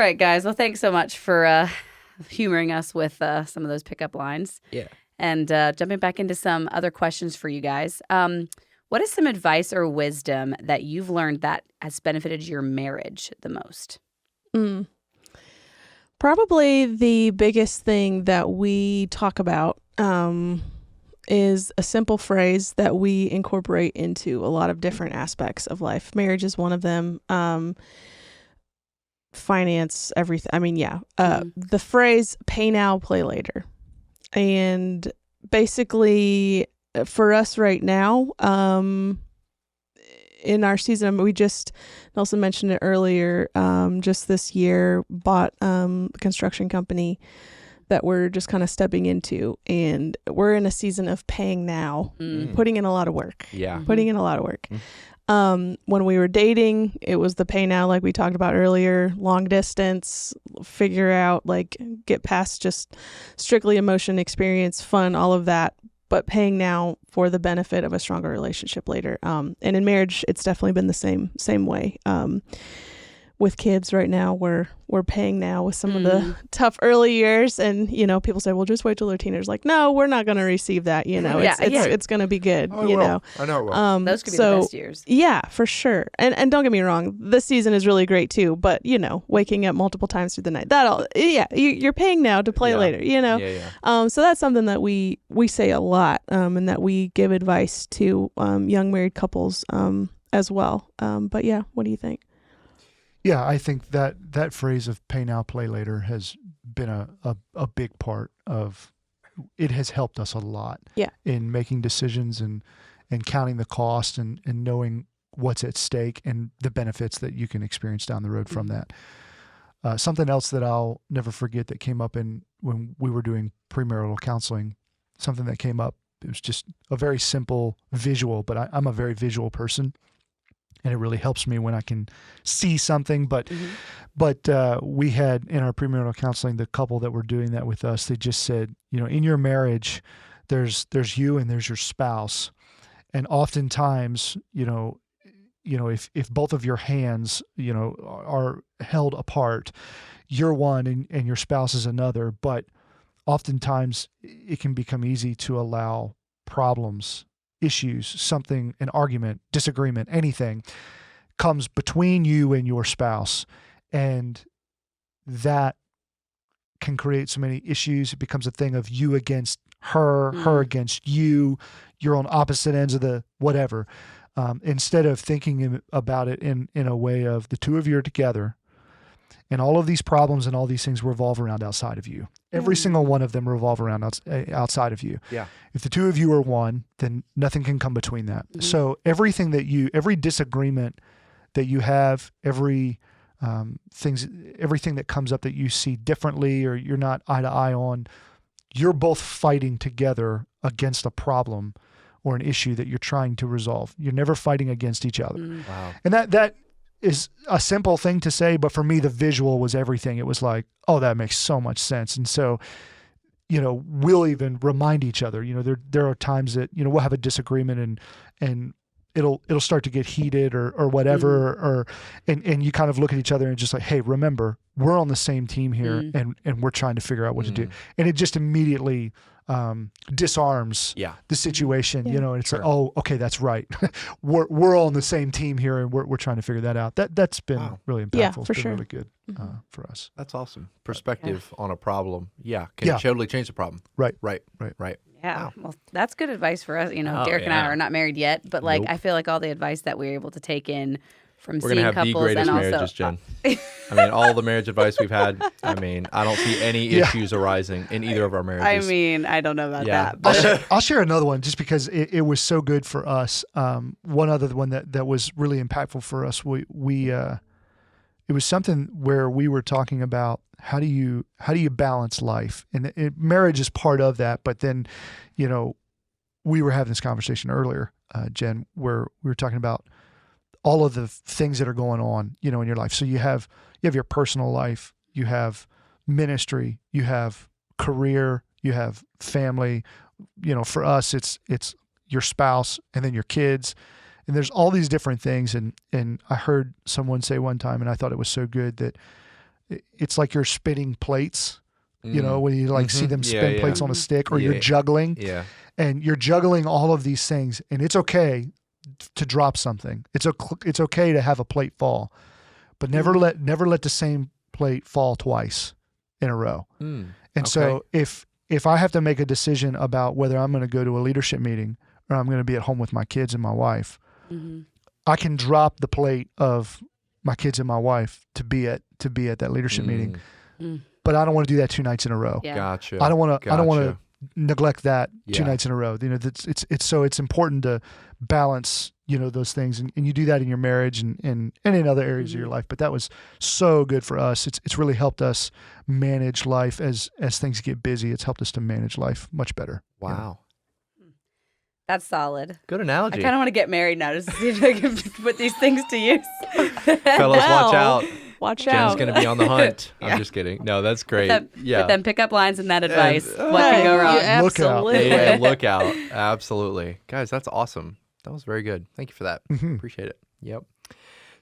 right, guys. Well, thanks so much for humoring us with some of those pickup lines. Yeah. And jumping back into some other questions for you guys. What is some advice or wisdom that you've learned that has benefited your marriage the most? Probably the biggest thing that we talk about is a simple phrase that we incorporate into a lot of different aspects of life. Marriage is one of them. Finance, everything. I mean, the phrase "pay now, play later," and basically for us right now, in our season, Nelson mentioned it earlier, just this year bought a construction company that we're just kind of stepping into, and we're in a season of paying now, putting in a lot of work. Yeah. Putting in a lot of work. When we were dating, it was the pay now, like we talked about earlier, long distance, figure out, like, get past just strictly emotion, experience, fun, all of that, but paying now for the benefit of a stronger relationship later. And in marriage, it's definitely been the same way. With kids right now, we're paying now with some of the tough early years, and people say, well, just wait till they're teenagers. Like, no, we're not going to receive that. It's going to be good. I know it will. Those could be the best years. Yeah, for sure. And don't get me wrong, this season is really great too. But waking up multiple times through the night, you're paying now to play later. So that's something that we say a lot, and that we give advice to young married couples as well. But yeah, what do you think? Yeah, I think that phrase of "pay now, play later" has been a big part of. It has helped us a lot. Yeah. In making decisions and counting the cost and knowing what's at stake and the benefits that you can experience down the road from that. Something else that I'll never forget that came up when we were doing premarital counseling. Something that came up. It was just a very simple visual, but I'm a very visual person. And it really helps me when I can see something. But we had in our premarital counseling, the couple that were doing that with us, they just said, in your marriage, there's you and there's your spouse. And oftentimes, if both of your hands, are held apart, you're one and your spouse is another. But oftentimes it can become easy to allow problems, issues, an argument, disagreement, anything comes between you and your spouse. And that can create so many issues. It becomes a thing of you against her, her against you. You're on opposite ends of the whatever. Instead of thinking about it in a way of the two of you are together, and all of these problems and all these things revolve around outside of you. Every single one of them revolve around outside of you. Yeah. If the two of you are one, then nothing can come between that. So every disagreement that you have, everything that comes up that you see differently or you're not eye to eye on, you're both fighting together against a problem or an issue that you're trying to resolve. You're never fighting against each other. Wow. And that is a simple thing to say, but for me, the visual was everything. It was like, oh, that makes so much sense. And so, we'll even remind each other, there are times that, we'll have a disagreement and it'll start to get heated or whatever, and you kind of look at each other and just like, hey, remember, we're on the same team here and we're trying to figure out what to do. And it just immediately disarms the situation, and it's like, oh, okay, that's right. we're all on the same team here and we're trying to figure that out. That's been really impactful. Yeah, for it's been sure. really good for us. That's awesome. Perspective on a problem. Can totally change the problem. Right. Yeah. Wow. Well, that's good advice for us. Derek and I are not married yet, but I feel like all the advice that we're able to take in from We're seeing gonna have couples the greatest and also marriages, Jen. All the marriage advice we've had. I don't see any issues arising in either of our marriages. I don't know about that. But I'll share another one just because it was so good for us. One other one that was really impactful for us. It was something where we were talking about how do you balance life, and marriage is part of that. But then, we were having this conversation earlier, Jen, where we were talking about all of the things that are going on, in your life. So you have your personal life, you have ministry, you have career, you have family. For us, it's your spouse and then your kids, and there's all these different things. And I heard someone say one time, and I thought it was so good, that it's like you're spinning plates. You know, when you like see them spin plates on a stick, or you're juggling, and you're juggling all of these things, and it's okay to drop something. It's okay to have a plate fall, but never let the same plate fall twice in a row. And so if I have to make a decision about whether I'm going to go to a leadership meeting or I'm going to be at home with my kids and my wife, I can drop the plate of my kids and my wife to be at that leadership meeting. But I don't want to do that 2 nights in a row. Yeah. Gotcha. I don't want to. I don't want to Gotcha. neglect that 2 nights in a row. You know, it's important to balance, you know, those things, and you do that in your marriage and in other areas of your life. But that was so good for us. It's really helped us manage life as things get busy. It's helped us to manage life much better. Wow. That's solid. Good I analogy. kind of want to get married now just to see if I can put these things to use. Fellas, watch out. Watch Jen's out. going to be on the hunt. I'm just kidding. No, that's great. With them pickup lines and that advice, what can go wrong? Look out. Absolutely. Yeah, look out. Absolutely. Guys, that's awesome. That was very good. Thank you for that. Appreciate it. Yep.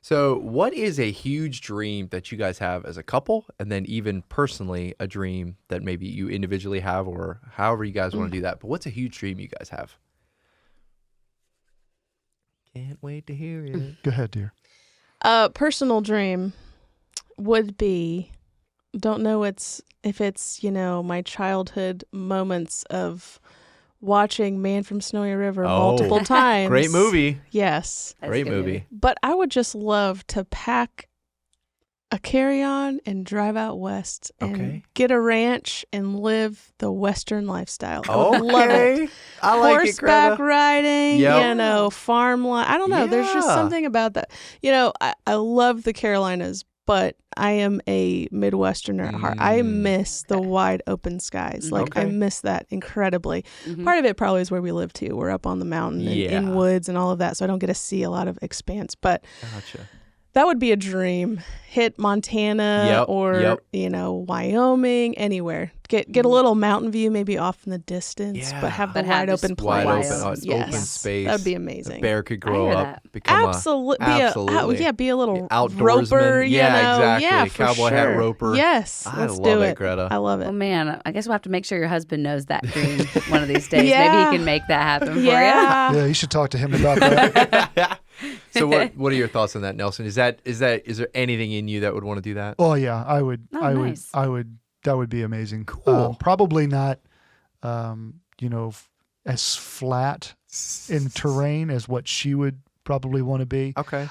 So what is a huge dream that you guys have as a couple, and then even personally a dream that maybe you individually have, or however you guys want to do that? But what's a huge dream you guys have? Can't wait to hear it. Go ahead, dear. Personal dream would be, don't know if it's, you know, my childhood moments of watching Man from Snowy River multiple times. Great movie. Yes. That's a Great good movie. But I would just love to pack a carry-on and drive out west and get a ranch and live the Western lifestyle. I would love it. I like Horseback it, Greta. riding, Yep. you know, farm life. I don't know. There's just Yeah. something about that. You know, I love the Carolinas, but I am a Midwesterner at heart. I miss the wide open skies. Like, I miss that incredibly. Part of it probably is where we live too. We're up on the mountain and in woods and all of that, so I don't get to see a lot of expanse. But Gotcha. that would be a dream. Hit Montana or, you know, Wyoming, anywhere. Get a little mountain view maybe off in the distance, but have the But have wide just open Wide place. open, open Yes. space. That'd be A amazing. bear could grow hear up, that. become Absolutely. absolutely. Be a little outdoorsman. roper, you Yeah, know. exactly. Yeah, for Cowboy hat sure. roper. Yes. I Let's love do it, Greta. I love it. Oh man, I guess we'll have to make sure your husband knows that dream one of these days. Maybe Yeah. he can make that happen for Yeah. Yeah, you should talk to him about that. So what are your thoughts on that, Nelson? Is there anything in you that would want to do that? Oh yeah, I would. Oh, nice. I would. That would be amazing. Cool. Probably not, you know, as flat in terrain as what she would probably want to be. Okay.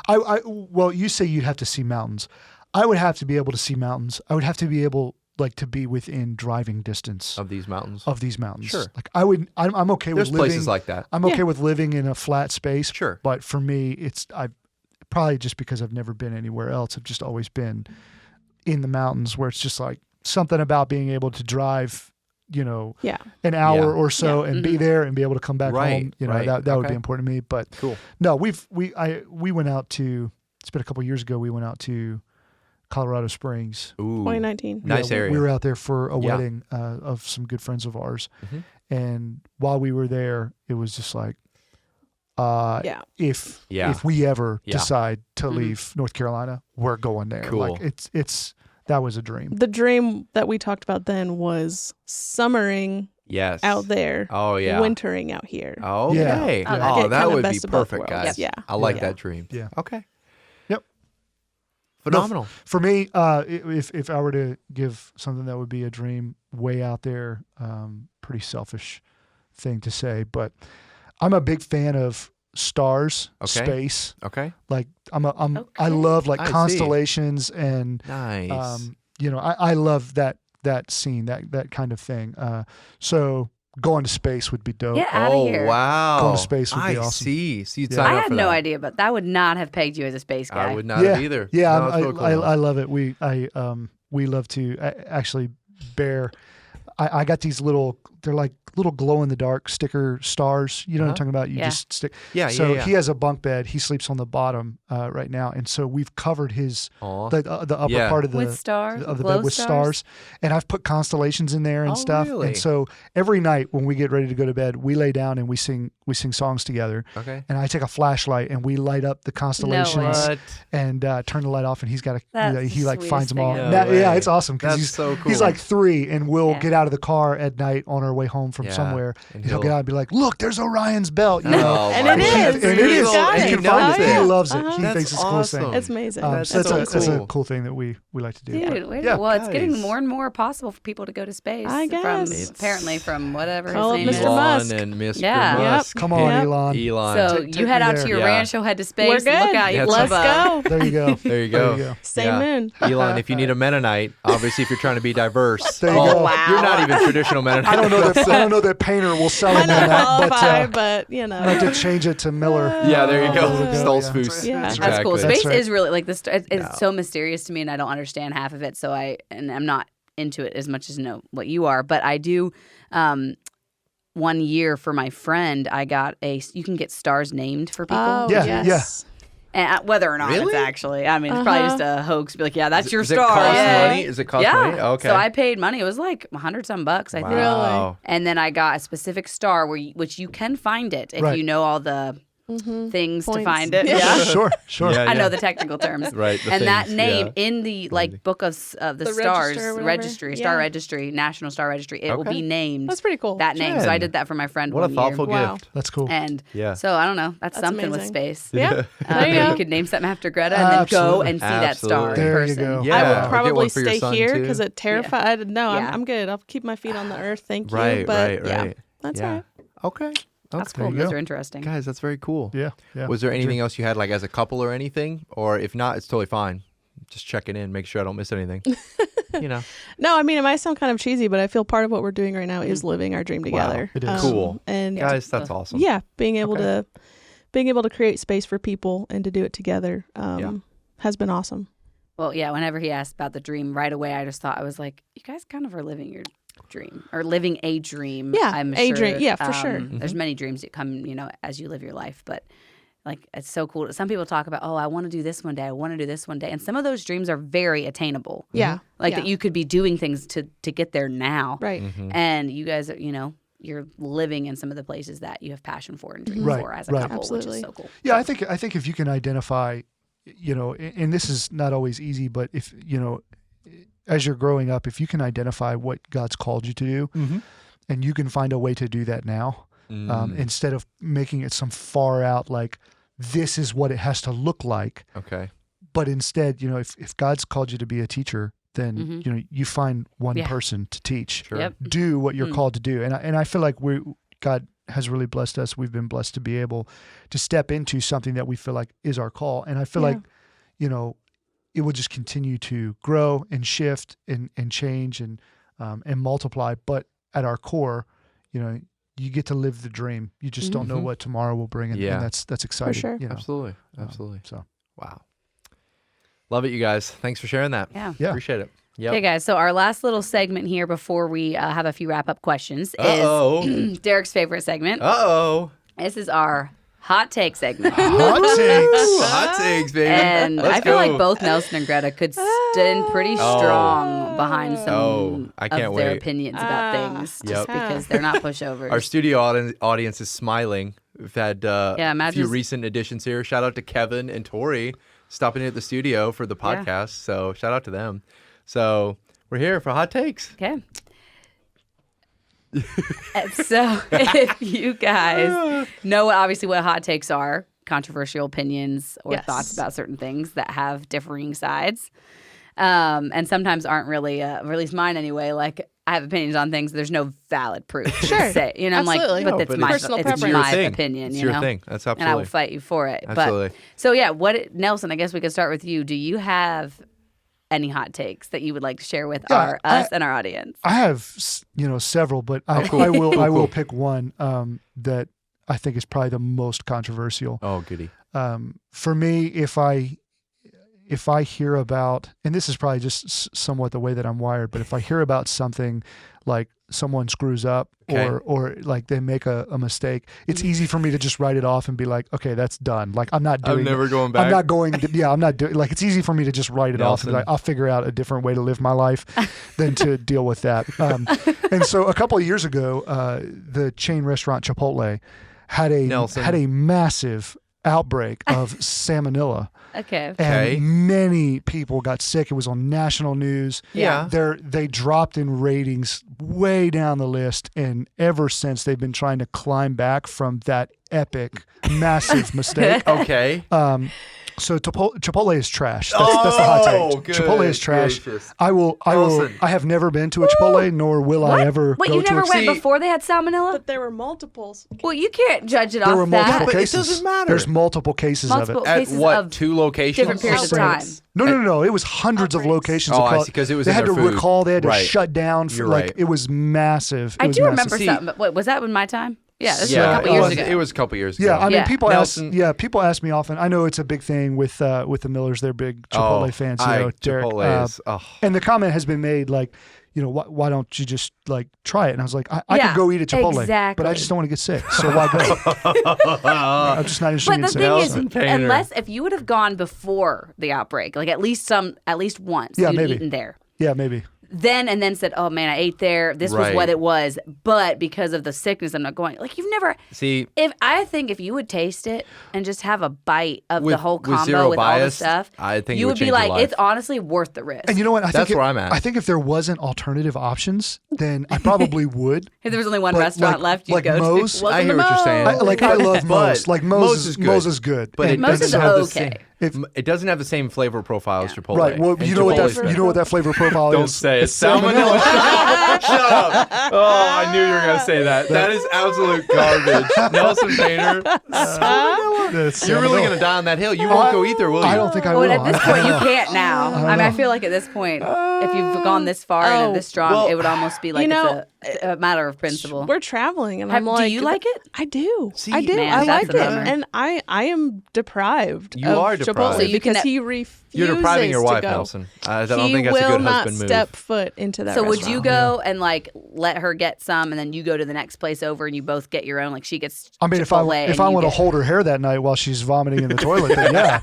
Well, you say you'd have to see mountains. I would have to be able to see mountains. I would have to be able, like, to be within driving distance Of these mountains. of these mountains. Sure. Like I'm okay There's with living. places like that. I'm okay with living in a flat space. Sure. But for me, I've probably just because I've never been anywhere else. I've just always been in the mountains, where it's just like something about being able to drive, you know, Yeah. an hour Yeah. or so and be there and be able to come back Right, home. You know, right. that would Okay. be important to me. But Cool. no, we went out to, it's been a couple of years ago. We went out to Colorado Springs. Ooh. 2019. Nice Yeah, area. We were out there for a Yeah. wedding of some good friends of ours. Mhm. And while we were there, it was just like, Yeah. if Yeah. if we ever Yeah. decide to leave North Carolina, we're going there. Cool. Like it's that was a dream. The dream that we talked about then was summering Yes. out there, Oh yeah. wintering out here. Okay. Yeah. Oh, Get that kinda would be best of both perfect, worlds. guys. Yeah. I like Yeah. that dream. Yeah. Okay. Yep. Phenomenal. For me, if I were to give something that would be a dream way out there, pretty selfish thing to say, but I'm a big fan of stars, Okay. space. Okay. Like I Okay. love like I see. constellations and Nice. you know, I love that scene, that kind of thing. So going to space would be dope. Get out of here. Wow. Going to space would be I awesome. see. So you'd Yeah. sign I up had for no that. idea, but that would not have pegged you as a space guy. I would not Yeah. have either. Yeah, No, it's really cool. I love it. We love to actually Bear. I got these little they're like little glow in the dark sticker stars. You know what I'm talking about? You Yeah. just stick. Yeah, So yeah. he has a bunk bed. He sleeps on the bottom right now, and so we've covered his Aw. the upper Yeah. part of the With stars, of the glow bed with stars, and I've put constellations in there and Oh, stuff. really? And so every night when we get ready to go to bed, we lay down and we sing songs together. Okay. And I take a flashlight and we light up the constellations What? and turn the light off, and he's got That's he the like finds them all. sweetest thing Now, ever. yeah, No it's awesome because That's he's so cool. he's like 3, and we'll Yeah. get out of the car at night on our way home from Yeah. somewhere, And and he'll he'll- get out and be like, "Look, there's Orion's belt," you know. Oh, And my it God. is. And it is. He's got He it. can find it. Oh, He yeah. loves it. Uh-huh. He That's thinks it's the coolest thing. awesome. It's amazing. That's So so that's a cool. cool thing that we like to do. Dude, Yeah. well, it's getting Guys. more and more possible for people to go to space. I From, guess. apparently from whatever Call his up name Mr. is. Musk. And Mr. Yeah. Musk. Come on, Yep. Elon. Elon. So Take you head me out there. to your Yeah. rancho, head to space. We're good. Look out, you Let's blow Let's up. go. There you go. There you go. There you go. Same Yeah. moon. Elon, if you need a Mennonite, obviously if you're trying to be diverse, There you go. Wow. you're not even traditional Mennonite. I don't know that painter will sell Might him not on that, qualify, but but you know. I have to change it to Miller. Yeah, there you go. There we go, Stolzfus. Yeah. That's That's right. cool. Exactly. Space right. is really like this. It's No. so mysterious to me, and I don't understand half of it. So I'm not into it as much as know what you are. But I do. 1 year for my friend, I got you can get stars named for people. Oh, Yeah, yes. And whether or not it's Really? actually, I mean, it's probably just a hoax. Be like, yeah, that's your Does it star. cost Yay. money? Does it cost yeah. money? Okay. So I paid money. It was like $100 bucks, I think. Wow. And then I got a specific star which you can find it if Right. you know all the things to Points. find it. Yeah. Yeah. Sure. Yeah, I know the technical terms. Right. the And that things, name yeah. in the like book of the The stars register or whatever. registry, star Yeah. registry, National Star Registry, it will Okay. be named That's pretty cool. that name. So I Jen. did that for my friend What a one thoughtful year. Wow. gift. That's cool. And Yeah. so I don't know. That's something with amazing. space. Yeah. There There you you go. could name something after Greta and then go Absolutely. and see that star in Absolutely. There you person. go. Yeah. I Or would get probably one for your stay son, here too. because it terrified. No, Yeah. I'm good. I'll keep my feet on the earth. Thank you. Right, but right, yeah, right. that's Yeah. all right. Okay. That's There cool. you Those go. are interesting. Guys, that's very cool. Yeah. Was there anything else you had like as a couple or anything? Or if not, it's totally fine. Just checking in, make sure I don't miss anything. You know. No, I mean it might sound kind of cheesy, but I feel part of what we're doing right now is living our dream together. It is. Cool. And Guys, that's awesome. yeah, being able Okay. to create space for people and to do it together has been awesome. Well, yeah, whenever he asked about the dream right away, I just thought, I was like, you guys kind of are living your dream or living a dream. Yeah, I'm a sure. dream. Yeah, for sure. There's many dreams that come, as you live your life, but like, it's so cool. Some people talk about, oh, I want to do this one day. I want to do this one day. And some of those dreams are very attainable. Yeah. Like yeah. that you could be doing things to get there now. Right. And you guys are, you're living in some of the places that you have passion for and dream Right, for as a right. couple, Absolutely. which is so cool. Yeah, I think if you can identify, and this is not always easy, but if as you're growing up, if you can identify what God's called you to do, and you can find a way to do that now, instead of making it some far out like this is what it has to look like, Okay. but instead, if God's called you to be a teacher, then you find one Yeah. person to teach. Sure. Yep. Do what you're called to do, and I feel like God has really blessed us. We've been blessed to be able to step into something that we feel like is our call, and I feel like it will just continue to grow and shift and change and multiply. But at our core, you get to live the dream. You just don't know what tomorrow will bring, and, Yeah. and that's exciting. sure. Absolutely. Absolutely. So Wow. Love it, you guys. Thanks for sharing that. Yeah. Yeah. Appreciate it. Yep. Okay, guys. So our last little segment here before we have a few wrap-up questions Uh-oh. is Derek's favorite segment. Uh-oh. This is our hot take segment. hot takes. Ooh, hot takes, baby. And Let's I feel go. like both Nelson and Greta could stand pretty strong behind some I can't of their wait. opinions about things, just Yep. because they're not pushovers. Our studio audience is smiling. We've had a imagine few recent additions here. Shout out to Kevin and Tori stopping in at the studio for the podcast. So shout out to them. So we're here for hot takes. Okay. So if you guys know obviously what hot takes are, controversial opinions or Yes. thoughts about certain things that have differing sides, and sometimes aren't really, or at least mine anyway, like I have opinions on things. There's no valid proof to Sure. say, I'm like, Absolutely. but No, it's but my, Personal it's preference. my thing. opinion, It's you your know? thing. That's And I will absolutely. fight you for it. Absolutely. But so Nelson, I guess we could start with you. Do you have any hot takes that you would like to share with Yeah, us and our audience? I have several, but I will pick one that I think is probably the most controversial. Oh, goody. For me, if I if I hear about, and this is probably just somewhat the way that I'm wired, but if I hear about something like someone screws up or like they make a mistake, it's easy for me to just write it off and be like, okay, that's done. Like I'm not doing I'm never going back. I'm not going to, yeah, I'm not doing, like it's easy for me to just write it off and be Nelson. like, I'll figure out a different way to live my life than to deal with that. And so a couple of years ago, the chain restaurant Chipotle had a massive outbreak of salmonella. Okay. And many people got sick. It was on national news. Yeah. They dropped in ratings way down the list, and ever since they've been trying to climb back from that epic, massive mistake. Okay. So Chipotle is trash. That's the hot take. Good Chipotle is trash. gracious. I have never been to a Chipotle, nor will I ever Wait, go you to never a went before they had salmonella? But there were multiples. Well, you can't judge it There were off multiple that. but it cases. doesn't matter. There's multiple cases Multiple of it. At cases what, of 2 locations? different periods of time. Outbreaks. No. It was hundreds of Outbreaks. locations. Oh, I across- see, 'cause it was they in had their to food. recall. They had to Right. shut down. For, You're like right. it was massive. I was do massive. remember See- something, but wait, was that in my time? Yeah, this was a Yeah, couple it years was, ago. it was a couple years ago. Yeah, I mean, Yeah. people Nelson- ask me often. I know it's a big thing with the Millers. They're big Chipotle fans. You know, Derek. Chipotle is, And the comment has been made like, you know, why don't you just like try it? And I was like, I Yeah, could go eat at Chipotle, exactly. but I just don't want to get sick. So why go? I'm just not interested But in the sick. thing is, Nelson Painter. unless if you would have gone before the outbreak, like at least once, Yeah, you'd maybe. eaten there. Yeah, maybe. Then said, oh man, I ate there. This was Right. what it was. But because of the sickness, I'm not going. Like you've never. See, If you would taste it and just have a bite of the With- whole with combo zero with all the bias, stuff, I think it you would would be change your like, life. it's honestly worth the risk. And you know what? I That's think where I'm at. I think if there wasn't alternative options, then I probably would. if there was only one But restaurant left, you'd like go Moe's, to. Welcome I hear to what you're saying. Moe's. I love But Moe's. Like Moe's is good. But it And- Moe's doesn't is have the okay. same. It doesn't have the same flavor profile as Chipotle. Right. Well, And you know what Chipotle's that better. flavor profile Don't is. say it. It's Salmonella. Shut up. Oh, I knew you were going to say that. That is absolute garbage. Nelson Painter. That's You're really salmonella. going to die on that hill. You won't go either, will you? I don't think I Well, will. at this point, you can't now. I mean, I feel like at this point, if you've gone this far and this strong, well, it would almost be like it's a matter of principle. We're traveling, and I'm Do like, you like it? I do. See, I do. man, I that's like a it, bummer. and I am deprived. You of are deprived. Chipotle So you can- because he refuses You're depriving your wife, to go. Nelson. I don't He think that's a will good not husband move. step foot into that. So would restaurant. you go and like let her get some, and then you go to the next place over, and you both get your own? Like she gets. I mean, Chipotle if I want to hold her hair that night while she's vomiting in the toilet, then yeah.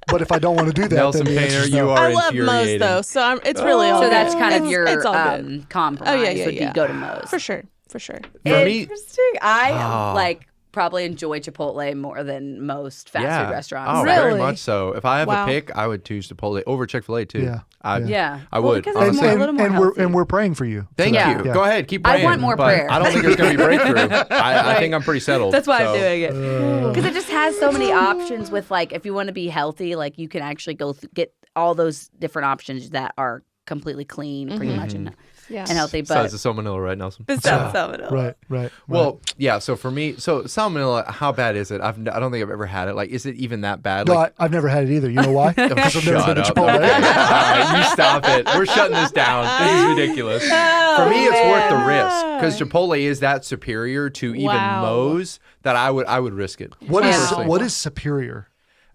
But if I don't want to do that, Nelson then the Painter, answer's you no. are I love Moe's infuriating. though, so it's really all So good. that's kind of your it's all good. compromise. yeah, would yeah. be go to Moe's for sure. For me, Interesting. I like probably enjoy Chipotle more than most fast food restaurants. Oh, Really? very much so. If I have Wow. a pick, I would choose Chipotle over Chick-fil-A too. Yeah. Yeah. I Well, would. because it's honestly. more, a little more healthy. we're praying for you. Thank Yeah. you. Yeah. Go ahead, keep I praying. want more but prayer. I don't think there's going to be breakthrough. I think I'm pretty settled. That's why so. I'm doing it. Because it just has so many options with like if you want to be healthy, like you can actually go get all those different options that are completely clean, pretty much, and healthy. But Besides the salmonella, right, Nelson? besides salmonella. Right. Well, yeah. So for me, salmonella, how bad is it? I don't think I've ever had it. Like, is it even that bad? No, Like, I've never had it either. You know why? Because I've never shut been to up. Chipotle. Okay. All right, you stop it. We're shutting this down. This is ridiculous. For me, it's worth the risk because Chipotle is that superior to even Wow. Moe's that I would risk it. What is Wow. what is superior?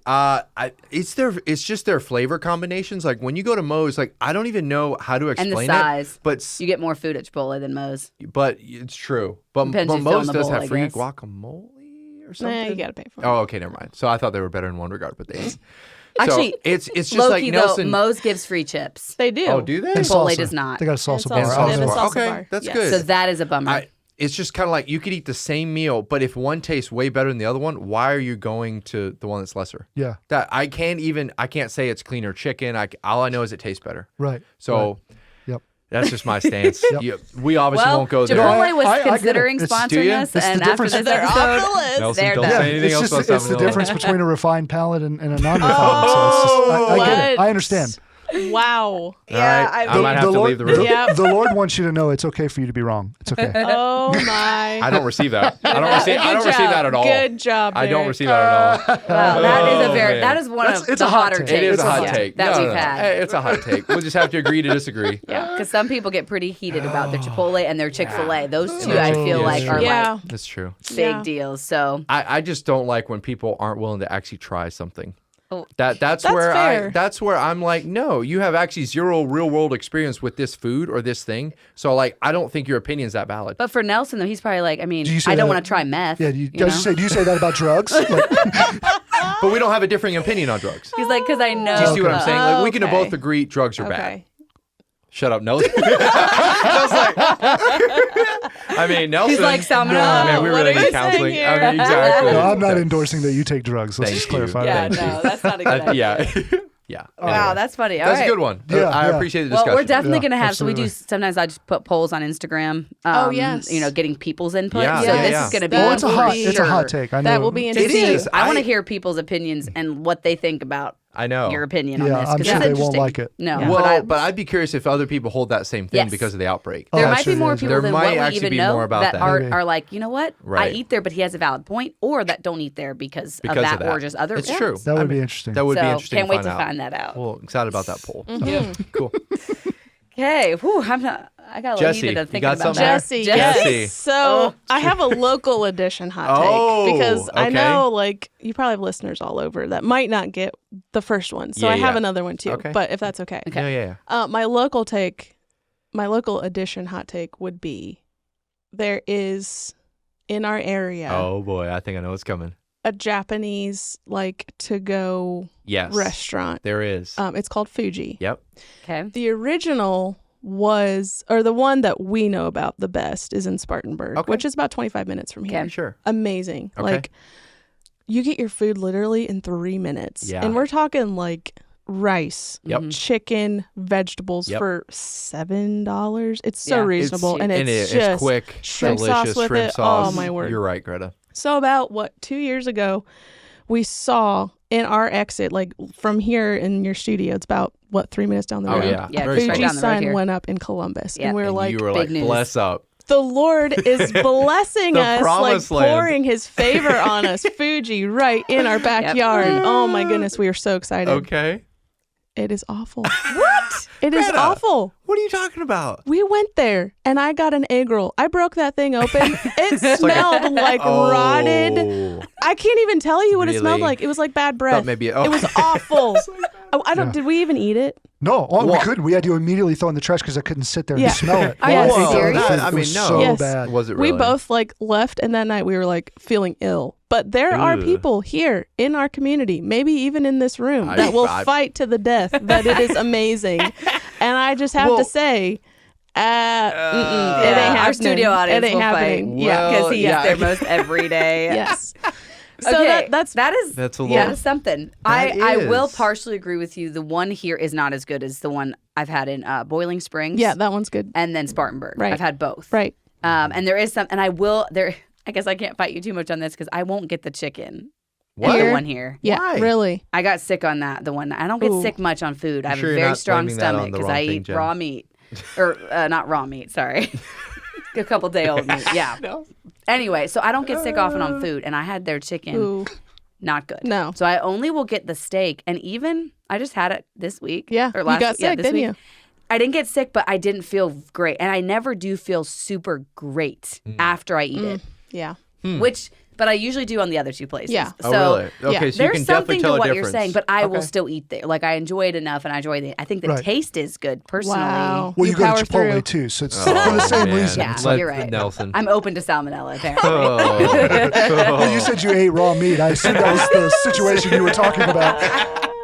It's just their flavor combinations. Like when you go to Moe's, like I don't even know how to And explain the size. it. But You get more food at Chipotle than Moe's. it's true. But Depends who's Moe's filling the does bowl, have I free guess. guacamole or Nah, something. you gotta pay for it. Oh, okay, never mind. So I thought they were better in one regard, but they ain't. Actually, so it's just low like key Nelson. though, Moe's gives free chips. They do. Oh, do they? And Chipotle salsa. does not. They got a salsa And bar. salsa. They have a Oh, salsa Okay, bar. that's Yes. good. So that is a bummer. It's just kind of like you could eat the same meal, but if one tastes way better than the other one, why are you going to the one that's lesser? Yeah. That I can't say it's cleaner chicken. All I know is it tastes better. Right. So Yep. that's just my stance. We obviously well, won't go there. Chipotle was I get it. considering It's- sponsoring do you? us, It's the and after difference. this They're off episode, the list. Nelson, they're don't done. say anything else about It's the salmonella. difference between a refined palate and a non-refined. So it's just, I get it. What? I understand. Wow. All right, I might have to Lord, leave the room. Yep. The Lord wants you to know it's okay for you to be wrong. It's okay. Oh my. I don't receive that. I don't receive that at all. Good job. I don't Derek. receive that at all. Wow, that is a Oh, very man. that is one That's- of it's the a hot hotter take. takes. It is a hot yeah, take. that No, we've no, no. had. Hey, it's a hot take. We'll just have to agree to disagree. Yeah, because some people get pretty heated about their Chipotle and their Chick-fil-A. Those two, I feel Yeah, like, sure. are Yeah. That's true. like big Yeah. deals. So I just don't like when people aren't willing to actually try something. That's fair. that's where I'm like, no, you have actually zero real world experience with this food or this thing. So like, I don't think your opinion's that valid. But for Nelson though, he's probably like, I mean, Do you say I don't that- want to try meth. Yeah, do you say that about drugs? Like, But we don't have a differing opinion on drugs. He's like, because I know. Do you see what I'm saying? Like, we can Okay. both agree drugs are bad. Okay. Shut up, Nelson. I was like, I mean, Nelson. He's like, salmonella. Man, we What really are you need counseling. saying here? I mean, exactly. no, I'm not endorsing that you take drugs. Let's Thank just you. clarify Yeah, that. no, that's not a good idea. Yeah. Yeah. Wow, Anyway. that's funny. All That's right. a good one. Yeah, I yeah. appreciate the Well, discussion. we're definitely Yeah, going to have, so we absolutely. do, sometimes I just put polls on Instagram. Yes. You know, getting people's input. Yeah, so yeah, this yeah. is going to be That Well, it's a one hot, for it's a hot sure. take. I know. That will be It interesting. is. I want to hear people's opinions and what they think about I know. your opinion on Yeah, this. I'm 'cause sure that's they won't interesting. like it. No, Well, but I'd be curious if other people hold that same thing Yes. because of the outbreak. Oh, there that might be sure more is. people There than might what we actually even be know more about that. are, Maybe. are like, you know what? I Right. eat there, but he has a valid point, or that don't eat there because of that, or just other It's reasons. true. That would I be mean, interesting. That would So be interesting can't wait to to find out. find that out. Well, excited about that poll. Yeah. Cool. Okay, whew, I got a little Jesse, heated you of thinking got about something? that. Jesse, Jesse. yes. So Oh. I have a local edition hot take Oh, because I okay. know like you probably have listeners all over that might not get the first one. So Yeah, I have yeah. another one too. Okay. But if that's okay. Yeah, yeah. My local edition hot take would be there is in our area Oh boy, I think I know what's coming. a Japanese like to go Yes. restaurant. There is. It's called Fuji. Yep. Okay. The original was, or the one that we know about the best is in Spartanburg, Okay. which is about 25 minutes from here. Okay. Sure. Amazing. Okay. Like you get your food literally in 3 minutes. Yeah. And we're talking like rice, Yep. chicken, vegetables Yep. for $7. It's so Yeah. reasonable. and it's just it's quick, shrimp delicious sauce with shrimp it. sauce. Oh, my word. You're right, Greta. So about 2 years ago, we saw in our exit, like from here in your studio, it's about 3 minutes down the Oh road. yeah. Yeah, Very just small. right Fuji down the road sign here. went up in Columbus, Yeah. and we were And like, you were big like, news. bless up. the Lord is blessing The us, like promised land. pouring His favor on us. Fuji right in our backyard. Oh my goodness, we are so excited. Okay. It is awful. What? It is Greta. awful. What are you talking about? We went there and I got an egg roll. I broke that thing open. It smelled like rotted. Oh. I can't even tell you what it smelled Really? like. It was like bad breath. Thought maybe It was awful. I don't. Yeah. Did we even eat it? No, we What? couldn't. We had to immediately throw in the trash because I couldn't sit there Yeah. and smell it. Are you It serious? was- I mean, it was no. so Yes. bad. Was it really? We both like left, and that night we were like feeling ill. But there are Ugh. people here in our community, maybe even in this room, I- that will I- fight to the death that it is amazing. And I just have Well- to say, it ain't happening. Our studio audience It ain't will happening. fight. Yeah. Because he yeah. eats there most every day. Yes. So Okay, that's that is That's a that little- is something. That I will is. partially agree with you. The one here is not as good as the one I've had in Boiling Springs. yeah, that one's good. and then Spartanburg. Right. I've had both. Right. And there is some, and I will there. I guess I can't fight you too much on this because I won't get the chicken. What? The Here? one here. Yeah. Why? Really. I got sick on that. The one I don't get Ooh. sick much on food. I have sure a you're very not strong blaming that on stomach the because wrong I thing, eat Jen? raw meat, or not raw meat. Sorry, a couple day old meat. Yeah. No. Anyway, so I don't get sick often on food, and I had their chicken. Ooh. Not good. No. So I only will get the steak, and even I just had it this week. Yeah. Or You last got yeah, sick, this didn't week. you? I didn't get sick, but I didn't feel great, and I never do feel super great after I eat it. Yeah. But I usually do on the other two places. Yeah. Oh, So really? Okay, yeah. so you there's can definitely something tell to a what difference. you're saying, but I will Okay. still eat there. Like I enjoy it enough, and I enjoy the. I think the Right. taste is good personally. Wow. Well, you go power to Chipotle through. too, so it's Oh, for the same man. reason. Yeah, It's Let like, you're right. Nelson. I'm open to salmonella apparently. well, you said you ate raw meat. I assumed that was the situation you were talking about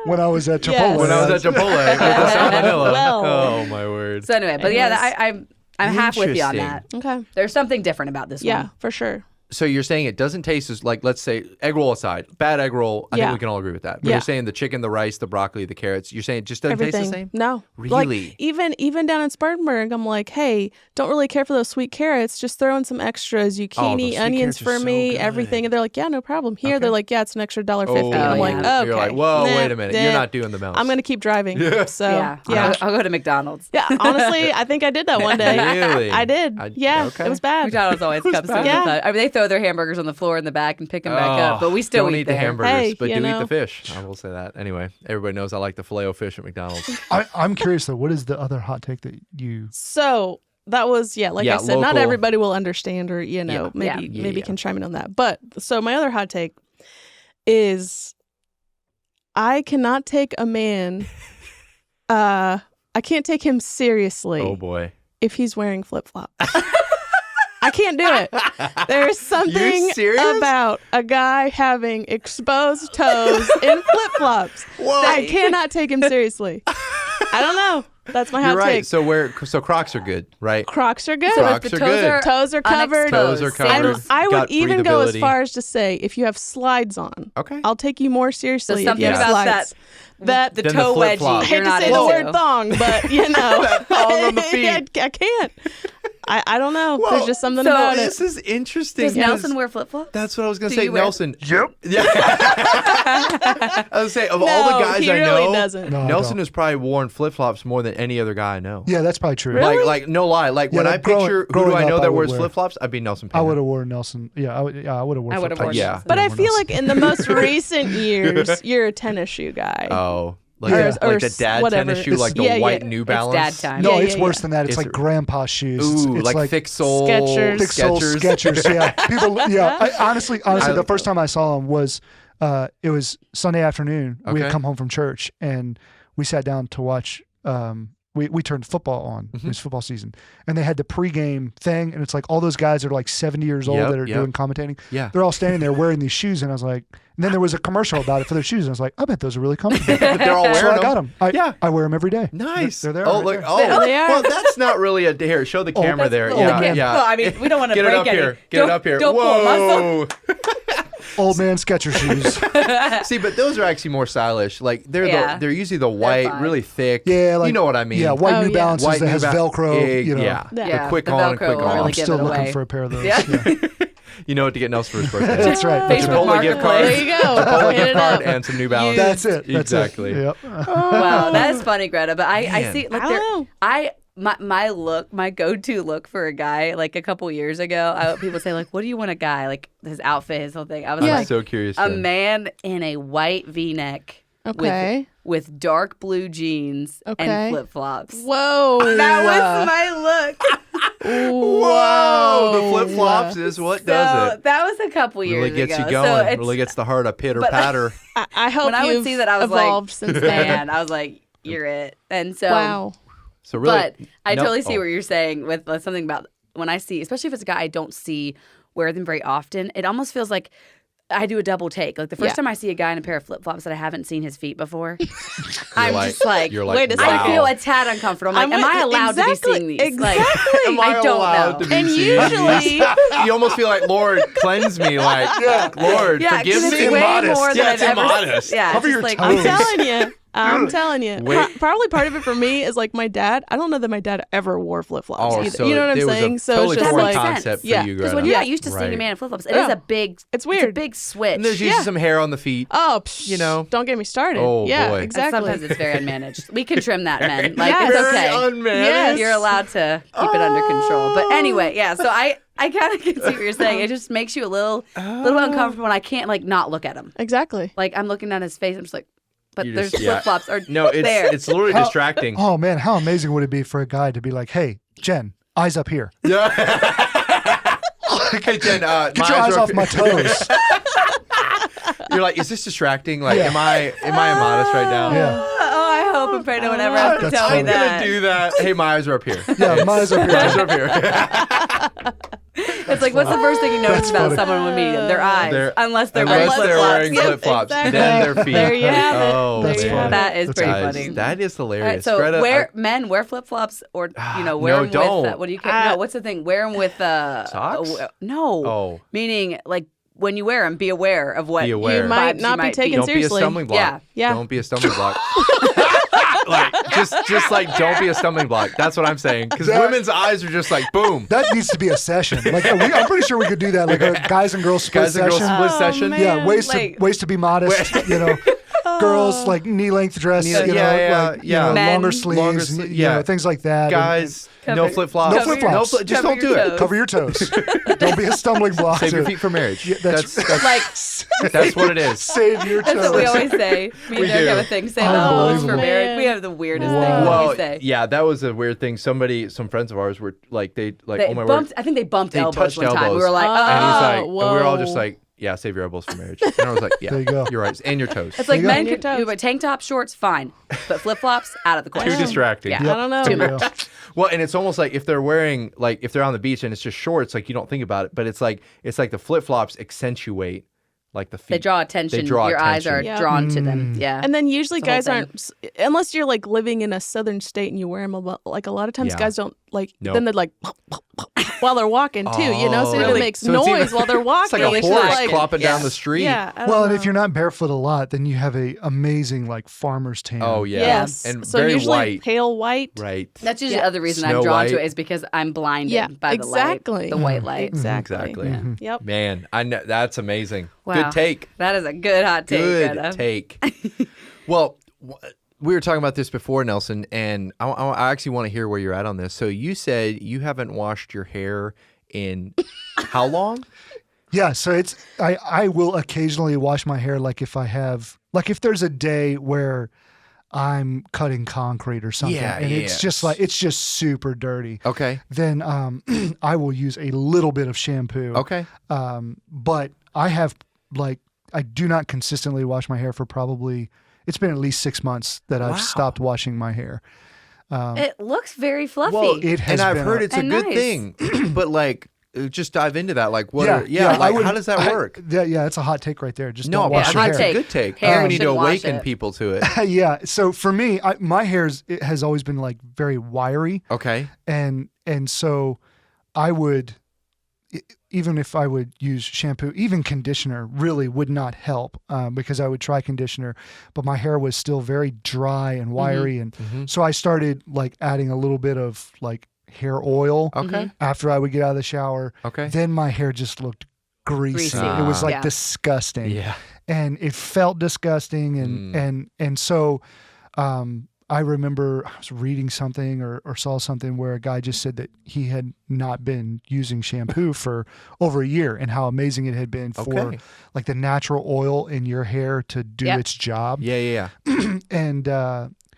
when I was at Chipotle. Yes. When I was at Chipotle with the salmonella. Well. Oh my word. So anyway, but yeah, Anyways. I'm half with you on Interesting. that. Okay. There's something different about this Yeah, one. for sure. So you're saying it doesn't taste as like, let's say, egg roll aside, bad egg roll. I Yeah. think we can all agree with that. But Yeah. you're saying the chicken, the rice, the broccoli, the carrots. You're saying it just doesn't Everything. taste the same. No. Really? Like even down in Spartanburg, I'm like, hey, don't really care for those sweet carrots. Just throw in some extras, those zucchini, sweet onions carrots are for so me, good. everyking. And they're like, yeah, no problem. Here, Okay. they're like, yeah, it's an extra $1.50. Oh, And I'm like, yeah. okay. You're like, whoa, nah, wait a minute. nah. You're not doing the mouse. I'm gonna keep driving. So Yeah. yeah. I'll go to McDonald's. Yeah, honestly, I think I did that one day. Really? I did. Yeah, okay. it was bad. McDonald's always comes to Yeah. the I mean, they throw their hamburgers on the floor in the back and pick them back up, but we still don't eat the there. hamburgers, Hey, but you do eat know. the fish. I will say that. Anyway, everybody knows I like the Filet-O-Fish at McDonald's. I'm curious though. What is the other hot take that you? So that was like Yeah, I said, not local. everybody will understand or Yeah. maybe Yeah. can chime in on that. But so my other hot take is I cannot take a man. I can't take him seriously. Oh boy. If he's wearing flip flops. I can't do it. There's something serious? about a guy having exposed toes in flip flops. Whoa. I cannot take him seriously. I don't know. That's my hot You're right. take. So Crocs are good, right? Crocs are good. So Crocs if the are toes good. are Toes are covered. Toes are covered. I would Got even go as breathability. far as to say if you have slides on, Okay. I'll take you more seriously So if you something have about slides. that the Then the toe flip-flop. wedgie. I hate You're to not say into. the word thong, but you know. That thong on the feet. I can't. I don't know. Well, There's just something so about This it. is interesting. Does 'cause Nelson wear flip flops? That's what I was going to Do say. you wear- Nelson. Yep. Yeah. I was going to say, of all the No, guys he I really know, doesn't. No, I Nelson don't. has probably worn flip-flops more than any other guy I know. Yeah, that's probably true. Really? Like no lie. Like Yeah, when I like growing- picture who do growing I know up, I that would wears wear- flip-flops, I'd be Nelson I Payne. would have worn Nelson. Yeah, I would have worn. I would've flip-flops. worn Yeah. But I would've feel worn like in the most recent years, you're a tennis shoe guy. Oh. Like, Yeah. like the dad whatever. tennis shoe, like the Yeah, white yeah. New It's Balance. dad time. No, Yeah, it's yeah, worse yeah. than that. It's It's like a- grandpa shoes. Ooh, it's like thick sole Skechers. thick sole Skechers. Yeah, people. Yeah, honestly, the first time I saw them was it was Sunday afternoon. We had Okay. come home from church and we sat down to watch. We turned football on. It was football season, and they had the pregame thing, and it's like all those guys that are like 70 years old Yep, that are yep. doing commentating. Yeah. They're all standing there wearing these shoes, and I was like, and then there was a commercial about it for their shoes, and I was like, I bet those are really comfortable. They're all So wearing I got them. them. Yeah. I wear them every day. Nice. They're there. Oh, right look. there. Oh, There they are. well, that's not really a. Here, show the camera there. oh, Yeah, man. yeah. Well, I mean, we don't want to Get break it up any. here. Get it up here. Don't pull a muscle. Whoa. Old man Skechers shoes. See, but those are actually more stylish. Like Yeah. they're usually the white, fine. really thick. Yeah, like you know what I mean. Yeah, white Oh, New yeah. Balances White that New has Ba- Velcro. You know. Yeah. Yeah. The quick The on, Velcro quick will off. really I'm give still it looking away. for a pair of those. Yeah. Yeah. You know what to get Nelson for his birthday. That's right. That's Facebook right. Chipotle gift Marketplace. card. There you go. Chipotle Hit gift it card up. and some New Balance. That's it. That's Exactly. It. Yep. Wow, that is funny, Greta. But I Man. see. Like, I don't know. my look, my go-to look for a guy, like a couple years ago, people say like, "What do you want a guy like? His outfit, his whole thing." I was I'm like, so curious. a then. man in a white V-neck Okay. with dark blue jeans Okay. and flip-flops. Whoa. That was my look. Whoa, the flip flops is what does So it. that was a couple years Really gets ago. you So going. it's- Really gets the heart a pitter but- patter. I hope when I would you've see that, I was evolved like, since then. man, I was like, you're it. And so, Wow. So really, but I no- totally see oh. what you're saying with something about when I see, especially if it's a guy I don't see wear them very often. It almost feels like I do a double take. Like the first Yeah. time I see a guy in a pair of flip flops that I haven't seen his feet before, I'm like- just like, you're like, wait a wow. second. I feel a tad uncomfortable. I'm like, am I allowed to be seeing these? Like, Am I I don't allowed know. to be And seeing usually- these? You almost feel like, Lord, cleanse me. Like, Lord, Yeah, forgive 'cause me. it's way Immodest. more than Yeah, I've it's ever. immodest. Yeah, Cover just your like, toes. I'm telling you. Wait. Probably part of it for me is like my dad. I don't know that my dad ever wore flip flops Oh, either. so you know what I'm it was saying? a So totally it's just foreign That makes like sense. concept for Yeah. you, Because Greta. when you're Yeah. not used to seeing a Right. man in flip flops, it Yeah. is a big. It's a weird. big switch. And there's usually Yeah. some hair on the feet. Oh, You know. don't get me started. Oh, yeah, boy. And exactly. sometimes it's very unmanaged. We can trim that, men. Like Yes. it's Very okay. unmanaged. Yes. You're allowed to keep it under control. But anyway, yeah. So I kind of can see what you're saying. It just makes you a little uncomfortable when I can't like not look at him. Exactly. Like I'm looking at his face. I'm just like, but You there's just- yeah. flip flops are No, it's there. it's literally How- distracting. Oh man, how amazing would it be for a guy to be like, "Hey, Jen, eyes up here. Yeah. Hey, Jen, Get my your eyes are off up- my toes." You're like, is this distracting? Like, Yeah. am I immodest right now? Yeah. Oh, I hope and pray no one ever has to That's tell me funny. I'm gonna that. do that. Hey, my eyes are up here. Yeah, my eyes up here. My eyes are up here. It's like, what's the first thing you notice That's about funny. someone when meeting them? Their eyes, They're- unless they're wearing Unless flip they're flops. wearing flip flops, exactly. then their feet. There you have it. Oh, There That's you funny. have it. That is That's pretty Guys, funny. that is All right, hilarious. so Greta, men wear flip flops or wear No, them don't. with what do you call no? What's the thing? Wear them with Socks? no. Oh. Meaning like when you wear them, be aware of what Be aware. You might vibes not you be might taken don't seriously. be a stumbling block. Yeah. Yeah. Don't be a stumbling block. Like just like don't be a stumbling block. That's what I'm saying. Because women's eyes are just like boom. That needs to be a session. Like I'm pretty sure we could do that. Like a guys and girls split Guys and girls session. split Oh, session. man. Yeah, like- ways to be modest. You know, girls like knee length dress. Yeah, you know, yeah, like, yeah. You know, Men. longer sleeves. Longer you yeah. know, things like that. Guys, no Cover- flip flops. No flip-flops. Just Cover don't do your it. toes. Cover your toes. Don't be a stumbling block. Save your to- feet for marriage. Yeah, that's- Like what it is. Save your that's toes. what we always say. Me We and Derek do. have a thing. Save the clothes for Unbelievable. marriage. We have the weirdest Wow. thing that Well, we say. yeah, that was a weird thing. Some friends of ours were like, They oh my bumped. word. I think they bumped They elbows touched one time. We elbows. were like, And he's like, Oh, and we were all just whoa. like, save your elbows for marriage. And I was like, yeah, There you go. you're right. And your toes. It's like you go. men Your could toes. do a tank top, shorts, fine, but flip flops out of the question. Too distracting. Yeah. I don't know. Too There you much. Well, and it's almost like if they're wearing, like if they're on the beach and it's just shorts, like you don't think about it, but it's like the flip flops accentuate like the feet. They draw attention. They draw Your eyes are attention. Yeah. drawn to them. Yeah. And then usually It's the whole guys aren't, unless you're like living in a southern state and you wear them, like a lot of times Yeah. guys don't like, Nope. then they're like, while they're walking too, you know? So it Oh, even really? makes So it's noise even- while they're walking. It's like a It's horse like- clopping down yeah. the street. Yeah. I don't Well, and know. if you're not barefoot a lot, then you have a amazing like farmer's tan. Oh yeah. Yes. And so very usually white. pale white. Right. That's usually Yeah. the other reason Snow I'm drawn to White. it is because I'm blinded Yeah, by the exactly. light, the white light. Exactly. Exactly. Yep. Man, I know that's amazing. Wow. Good take. That is a good hot take. Good Greta. take. Well, we were talking about this before, Nelson, and I actually want to hear where you're at on this. So you said you haven't washed your hair in how long? Yeah, so it's I will occasionally wash my hair like if I have like if there's a day where I'm cutting concrete or something Yeah, and it's just like it's just super dirty. Okay. Then I will use a little bit of shampoo. Okay. But I have like I do not consistently wash my hair for probably it's been at least 6 months that I've Wow. stopped washing my hair. It looks very fluffy. Well, It has and I've been heard a- it's a And good nice. thing, but like, just dive into that. Like, what? I like, would- how does that work? Yeah, it's a hot take right there. Just No, don't but wash your hot hair. take. Good take. Hair, we need to shouldn't wash awaken it. people to it. Yeah. So for me, my hair's it has always been like very wiry, Okay. and so I would even if I would use shampoo, even conditioner really would not help because I would try conditioner, but my hair was still very dry and wiry, and so I started like adding a little bit of like hair oil Okay. after I would get out of the shower. Okay. Then my hair just looked greasy. Greasy. It was like Yeah. disgusting. Yeah. And it felt disgusting and so I remember I was reading something or saw something where a guy just said that he had not been using shampoo for over a year and how amazing it had been for Okay. like the natural oil in your hair to do Yep. its job. Yeah. And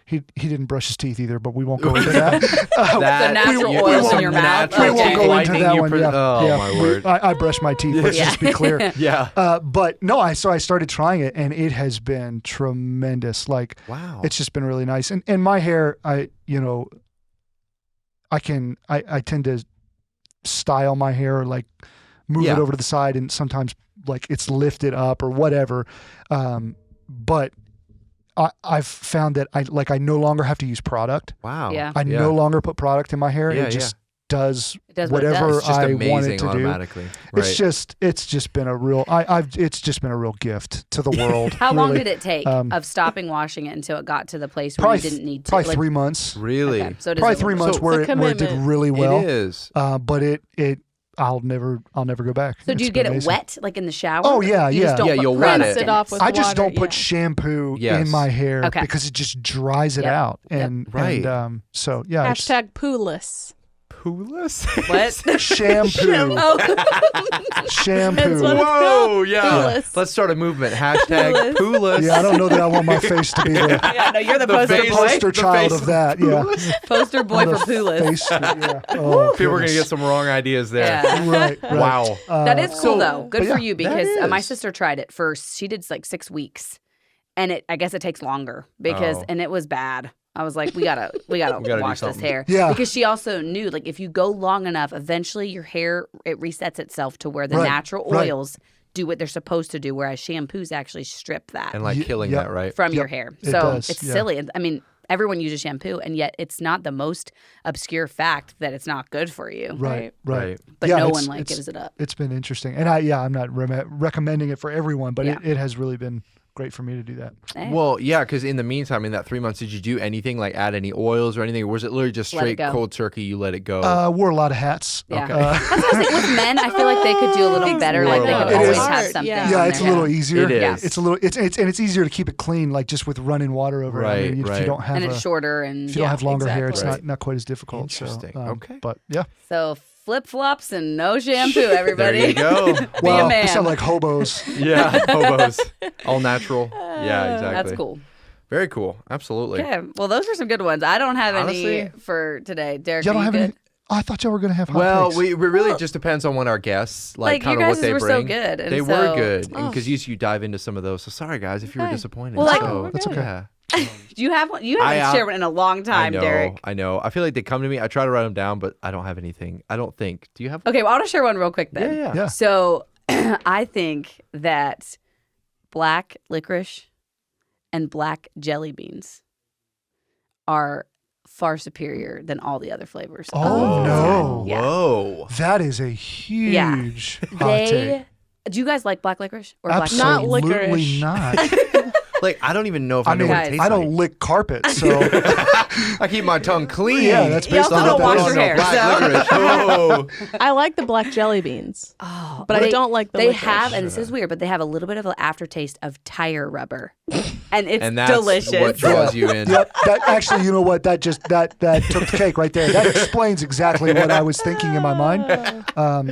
he didn't brush his teeth either, but we won't go into that. That, natural you- oils in some your mouth. natural We won't Okay. go into whitening that you one. pre- Yeah, Oh yeah. my word. I brush my teeth. Let's just be clear. Yeah. But no, so I started trying it, and it has been tremendous. Like, Wow. it's just been really nice. And my hair, I tend to style my hair, like move Yeah. it over to the side, and sometimes like it's lifted up or whatever. But I've found that I no longer have to use product. Wow. Yeah. I no longer put product in my hair. Yeah, It just does It does what it whatever does. It's just I want amazing it to do. automatically. Right. It's just been a real it's just been a real gift to the world. How long really. did it take of stopping washing it until it got to the place where Probably you didn't need to? probably like, 3 months. Really? Okay, so it is Probably a 3 little- months So- where It's a it did commitment. really well. It is. But I'll never go back. So do It's you get it amazing. wet, like in the shower? Oh, yeah, You yeah. just don't Yeah, put you'll wet product it. Rinse it in off with I just water, don't put yeah. shampoo Yes. in my hair Okay. because it just dries it Yep. out. Yep. And Right. and so yeah, it's Hashtag pooless. Pooless? What? shampoo. Shampoo. That's what it's Whoa, called. yeah. Pooless. Let's start a movement. Hashtag Pooless. pooless. Yeah, I don't know that I want my face to be the Yeah, no, you're the, The poster face- boy. poster the child face of that. Yeah. Poster boy The for Pooless. face, yeah. Oh, People are going to goodness. get some wrong ideas there. Yeah. Right. Wow. That is cool So- though. Good but for yeah, you that because my is. sister tried it first. She did like 6 weeks, and I guess it takes longer because Oh. and it was bad. I was like, we gotta do wash this something. hair. Yeah. Because she also knew like if you go long enough, eventually your hair it resets itself to where the Right, natural right. oils do what they're supposed to do, whereas shampoos actually strip that And like killing Yep. that, right? from your Yep, hair. it So does, it's yeah. silly. I mean, everyone uses shampoo, and yet it's not the most obscure fact that it's not good for you. Right. Right. But Yeah, no it's- one like it's- gives it up. It's been interesting, and I'm not recommending it for everyone, but Yeah. it has really been great for me to do that. Eh. Well, yeah, because in the meantime, in that 3 months, did you do anything like add any oils or anything? Or was it literally just Let it straight go. cold turkey? You let it go? Wore a lot of hats. Yeah. Okay. That's what I was saying. With men, I feel like they could do a little better. Like they could It always is. have Hard, something. yeah. Yeah, on it's a there. little easier. It is. Yeah. It's a little. It's and it's easier to keep it clean, like just with running water over it. I Right, mean, if right. you don't have And it's shorter and if you don't yeah. have longer hair, it's exactly. not quite as difficult. Interesting. So, Okay. But yeah. So flip flops and no shampoo, everybody. There you go. Be Wow, a man. we sound like hobos. Yeah, hobos. All natural. Yeah, exactly. That's cool. Very cool. Absolutely. Okay. Well, those were some good ones. I don't have any Honestly- for today. Derek, Y'all are don't you have good? I thought y'all were going to have hot Well, takes. we really just depends on what our guests Like, kind your of what guys' they were bring. so good, and They so- were good, Oh. because you dive into some of those. So sorry, guys, if you were Okay. disappointed. Well, like- so, we're That's good. okay. Yeah. You have one? You haven't shared one in a long time, I know, Derek. I know. I feel like they come to me. I try to write them down, but I don't have anything. I don't think. Do you have? Okay, well, I'll just share one real quick then. Yeah. Yeah. So I think that black licorice and black jelly beans are far superior than all the other flavors. Oh, Whoa. no. Yeah. Whoa. That is a huge hot take. Do you guys like black licorice or black Not jelly beans? licorice. Absolutely not. Like, I don't even know if I, I know mean, what it Guys. tastes I don't like. lick carpet, so I keep my tongue clean. Yeah, that's You also basically don't what wash that your is. hair. Black so- licorice. Oh. I like the black jelly beans, Oh, but I don't like the They licorice. have, and this is weird, but they have a little bit of an aftertaste of tire rubber, and it's And that's delicious. what draws you in. Yep. That actually, you know what? That took the cake right there. That explains exactly what I was thinking in my mind.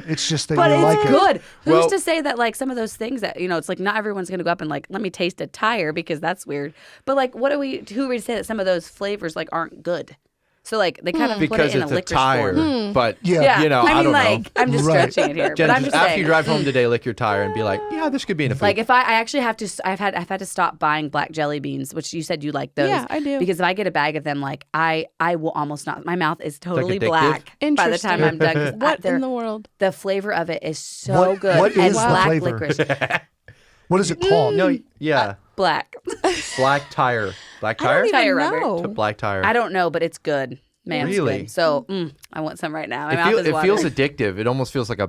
It's just that But you it's like it. good. Who's Well- to say that like some of those things that it's like not everyone's gonna go up and like let me taste a tire because that's weird. But like, who are we to say that some of those flavors like aren't good? So like they kind of put it Because in it's a a licorice tire, form. but Yeah. you know, I mean, don't like know. I'm just Right. stretching it here, Jen, but I'm just after saying. you drive home today, lick your tire and be like, yeah, this could be in a food. Like if I actually have to, I've had to stop buying black jelly beans, which you said you like those. Yeah, I do. Because if I get a bag of them, like I will almost not. My mouth is totally addictive? black by the time I'm done. 'cause What they're- in the world? the flavor of it is so What- good. what and is the black flavor? licorice, What is it called? no, yeah, black black tire, black I don't tire, even Tire rubber. know. black tire. I don't know, but it's good. Man, it's Really? good. So I want some right now. My It, mouth is it feels watering. addictive. It almost feels like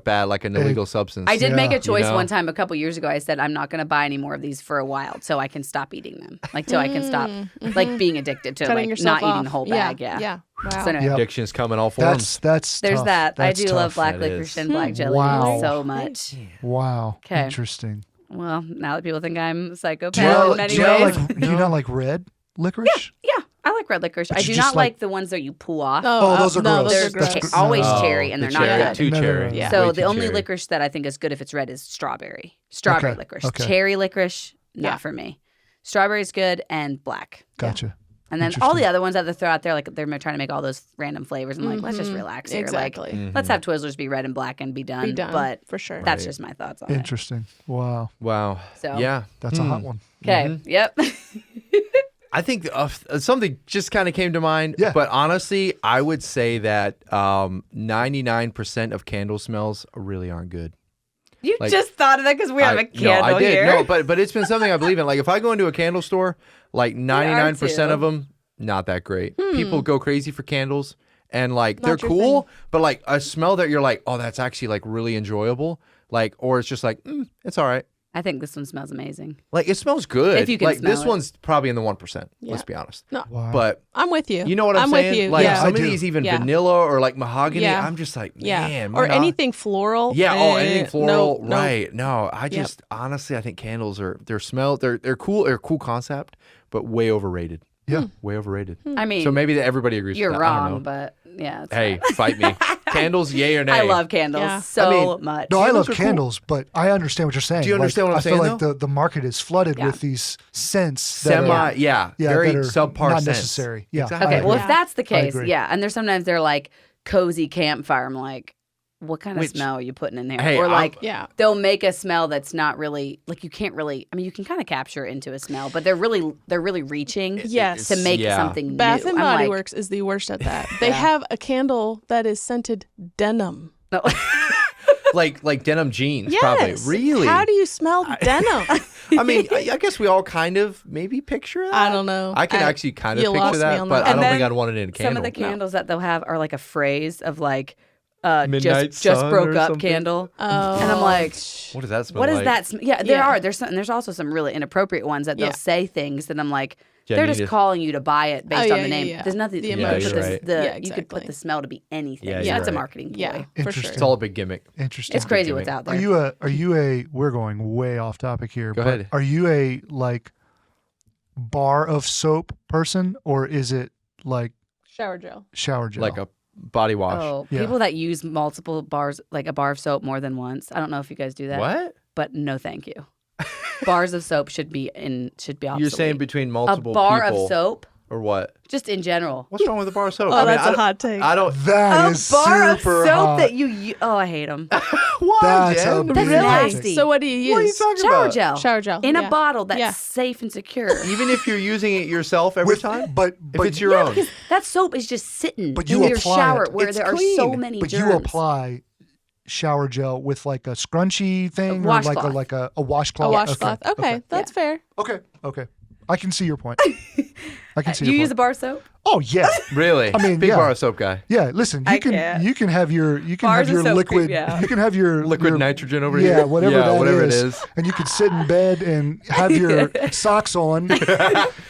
an illegal substance. I did make Yeah. a choice You know? one time a couple years ago. I said I'm not going to buy any more of these for a while, so I can stop eating them, like till I can stop, like being addicted to Cutting like yourself not off. eating the whole bag. Yeah. Yeah. Wow. So anyway, Yep. Addictions come in all forms. That's there's tough. that. That's I do love tough. black That licorice is. and black jelly Wow. so much. Wow. 'Kay. Interesting. Well, now that people think I'm a psychopath Do you not, in many do you not ways. like? Do you not like red licorice? Yeah, I like red licorice. But I you do just not like the ones that you pull off. Oh, those are no, gross. Those They're are gross. That's always Oh, cherry, and the they're not cherry, good. Too No, no, cherry. no, no. Yeah. Way So too the only cherry. licorice that I think is good if it's red is strawberry. Strawberry Okay, licorice. okay. Cherry licorice, not Yeah. for me. Strawberry's good and black. Gotcha. And then all the Interesting. other ones that they throw out there, like they're trying to make all those random flavors. I'm like, let's just relax here. Exactly. Like, let's have Twizzlers be red and black and be done. Be done. But for sure. that's just my thoughts on it. Interesting. Wow. Wow. So- Yeah, That's a hot one. Okay. Yep. I think something just kind of came to mind. Yeah. But honestly, I would say that 99% of candle smells really aren't good. You Like- just thought of that because we have a candle no, I did. here. No, but it's been something I believe in. Like if I go into a candle store, like 99% of too. them, not that great. People go crazy for candles, and like they're Not your cool, but like a smell that you're like, oh, that's actually like really enjoyable. Like, or it's just like, it's all right. I think this one smells amazing. Like it smells good. If you can like smell this it. one's probably in the 1%. Let's be honest. No, Wow. But I'm with you. you know what I'm saying? with you. Like yeah. some I of do. these, even Yeah. vanilla or like mahogany, Yeah. I'm just like, yeah. man. Or why not? anything floral. Yeah. Oh, anything floral. no. Right. No, I just honestly, I think candles are they're cool. They're a cool concept, but way overrated. Yeah. Way overrated. I mean, So maybe that everybody agrees. you're with that. I don't wrong, know. but yeah. It's Hey, fine. fight me. Candles, yay or nay? I love candles Yeah. so I mean, much. No, I love Candles are cool. candles, but I understand what you're saying. Do you understand what I'm I feel saying, like the market is flooded Yeah. with these scents. that Semi. are- Yeah. yeah, Very that are subpar not scents. necessary. Yeah. Exactly. I Okay, well, agree. if that's the case, agree. yeah. And there's sometimes they're like cozy campfire. I'm like, what kind of Which- smell are you putting in there? Hey, or I'm- like, Yeah. they'll make a smell that's not really like you can't really. I mean, you can kind of capture it into a smell, but they're really reaching. Yes. To make Yeah. something Bath new. and I'm Body like, Works is the worst at that. They Yeah. have a candle that is scented denim. No. Like denim jeans, Yes. probably. Really? How do you smell denim? I mean, I guess we all kind of maybe picture that. I don't know. I can actually kind of you picture lost me that, on but that. I And don't think then I'd want it in a candle. Some of the candles that they'll have are like a phrase of like, Midnight just sun broke or up something? candle. Oh. And I'm like, What does that smell what like? does that smell? Yeah, there Yeah. are. There's some, and there's also some really inappropriate ones that they'll Yeah. say things that I'm like, Yeah, they're you just need to- calling you to buy it based Oh, on yeah, the yeah, name. yeah. There's nothing. The you could emotion. put Right. the- Yeah, You could put exactly. the smell to be anything. Yeah, Yeah, you're it's a right. marketing ploy. Yeah, for Interesting. sure. It's all a big gimmick. Interesting. It's crazy gimmick. what's out there. Are you a we're going way off topic here. Go but ahead. Are you a like bar of soap person, or is it like Shower gel. shower gel? Like a body wash. Oh, Yeah. people that use multiple bars, like a bar of soap more than once. I don't know if you guys do that. What? But no, thank you. Bars of soap should be obsolete. You're saying between a multiple bar people. of soap or what? Just in general. What's wrong with a bar of soap? Oh, that's a hot take. I don't. That A is bar of super soap hot. that you oh, I hate them. Why, That's Jen? a That's big nasty. thing. So what do you use? What are you talking Shower about? gel. Shower gel. In Yeah. a bottle that's Yeah. safe and secure. Even if you're using it yourself every With- time? but if it's your Yeah, own. because that soap is just sitting But in you your apply shower it. where It's there are so clean. many But germs. you apply shower gel with like a scrunchy thing or washcloth. like a washcloth. A washcloth. Okay, that's Yeah. fair. Okay. I can see your point. I can see Do you your use a point. bar soap? Oh yeah. Really? I mean, big yeah. bar of soap guy. Yeah, listen, I can't. you can have your Bars of soap liquid creep me out. you can have your Liquid your- nitrogen over yeah, here. whatever yeah, that whatever is. it is. And you could sit in bed and have your socks on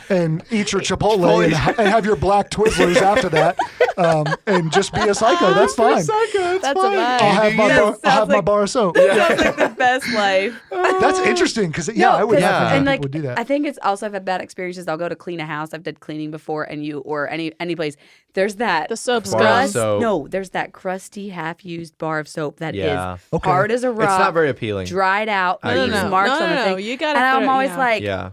and eat your Chipotle and have your black Twizzlers after that, and just be a psycho. That's fine. That's a fine. vibe. I'll have my That bar, I'll have my sounds bar of soap. Sounds like the best life. That's interesting because No, I would 'cause- not think and that like people would do that. I think it's also I've had bad experiences. I'll go to clean a house. I've done cleaning before, and you or any place. There's that The soap's Bar of gone. crust. soap. No, there's that crusty half-used bar of soap that is Yeah. Okay. hard as a rock. It's not very appealing. dried out. I leaves agree. No, marks no, on the no, thing. you gotta and I'm throw it, always yeah. like, Yeah.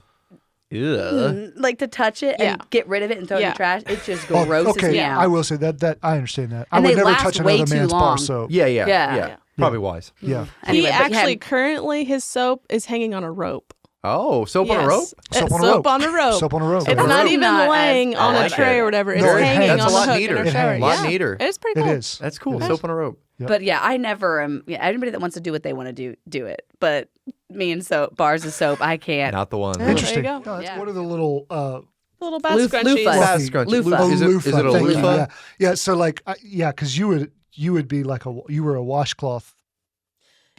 Ugh. like to touch it and Yeah. get rid of it and throw it in Yeah. the trash. It just Oh, grosses okay, me out. I will say that I understand that. I And would they never last touch way another too man's bar long. of soap. Yeah. Yeah. Probably wise. Yeah. Anyway, He but yeah, actually currently his soap is hanging on a rope. Oh, soap on a Yes. rope? Soap on a Soap rope. on a rope. Soap on a rope. It's on a not rope. even Not laying as- on I a like tray it. or whatever. It's No, it hanging hangs. on That's a the lot hook neater. in a It shower. hangs. A lot Yeah. neater. It's pretty It cool. is. That's cool. It Soap is. on a rope. Yep. But yeah, I never am. Yeah, anybody that wants to do what they want to do it. But me and soap, bars of soap, I can't. Not the one. There you Interesting. go. No, that's Yeah. one of the little Little bat Loof- scrunchies. loofahs. Fast scrunchie. Loofah. Is it a thank you. loofah? Yeah. So like, because you would be like you were a washcloth.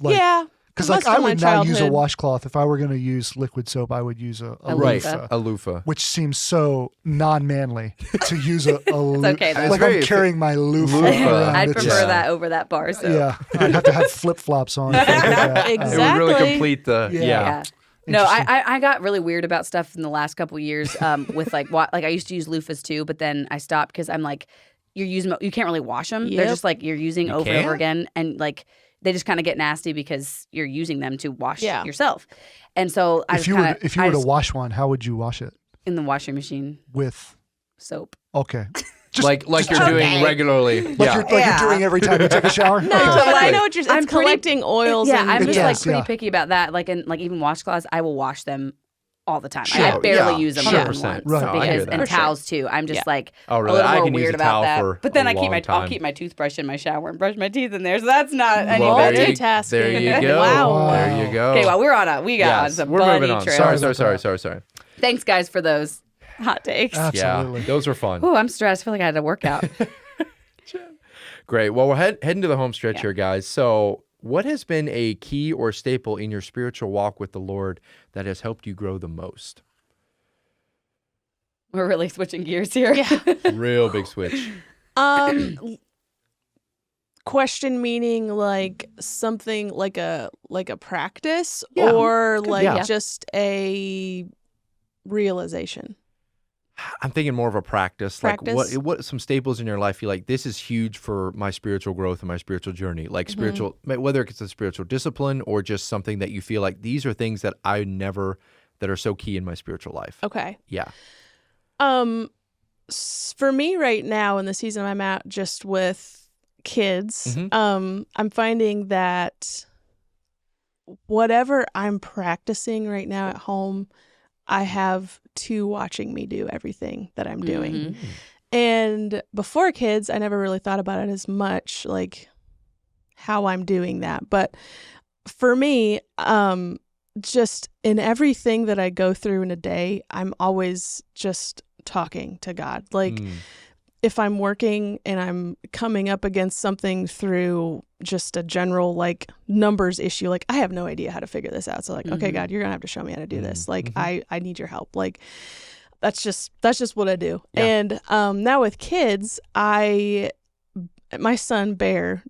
Like, Yeah. Because Most like I of my would now use a childhood. washcloth. If I were going to use liquid soap, I would use a A Right. loofah. A loofah. which seems so non-manly to use a okay, though. It's like very I'm carrying my loofah. Loofah. around. I'd It's prefer Yeah. that over that bar soap. Yeah, I'd have to have flip flops on. if I did that. It would really Exactly. complete the. Yeah. Yeah. No, Interesting. I got really weird about stuff in the last couple years with like I used to use loofahs too, but then I stopped because I'm like, you can't really wash them. They're Yep. just like you're using You over and over can't? again, and like they just kind of get nasty because you're using them to wash Yeah. yourself. And so I If just you kind were if you were to wash one, how would you wash it? in the washing machine With soap. okay, Like you're Okay. doing regularly. like Yeah. you're Yeah. doing every time you take a shower. No, Exactly. I know what you're saying. I'm It's pretty- collecting oils. Yeah, and I'm just It like does, pretty yeah. picky about that. Like in like even washcloths, I will wash them all the time. I Sure, barely yeah, use them more than 100%. once. Right. No, I hear Because, that. and For sure. towels too. I'm just Yeah. like Oh, a really? little I more can use weird a towel about that. for But then a I keep long I'll time. keep my toothbrush in my shower and brush my teeth in there. So that's not any Well, better. there you- Multitasking. There you go. Wow. There you go. Okay, well we got on Yes, some we're bunny moving on. trails. Sorry. Thanks guys for those hot takes. Absolutely. Yeah, those were fun. Oh, I'm stressed. I feel like I had to work out. Great. Well, we're heading to the home stretch here, guys. So, what has been a key or staple in your spiritual walk with the Lord that has helped you grow the most? We're really switching gears here. Yeah. Real big switch. Question meaning like something like a practice Yeah. or like yeah. just a realization. I'm thinking more of a practice. Practice? Like what some staples in your life feel like this is huge for my spiritual growth and my spiritual journey. Like spiritual, whether it's a spiritual discipline or just something that you feel like these are things that that are so key in my spiritual life. Okay. Yeah. For me right now in the season I'm at just with kids, I'm finding that whatever I'm practicing right now at home, I have two watching me do everything that I'm doing. Mhm. And before kids, I never really thought about it as much, like how I'm doing that. But for me, just in everything that I go through in a day, I'm always just talking to God. Like if I'm working and I'm coming up against something through just a general like numbers issue, like I have no idea how to figure this out. So like, okay, God, you're gonna have to show me how to do this. Like I need your help. Like that's just what I do. Yeah. And now with kids, my son Bear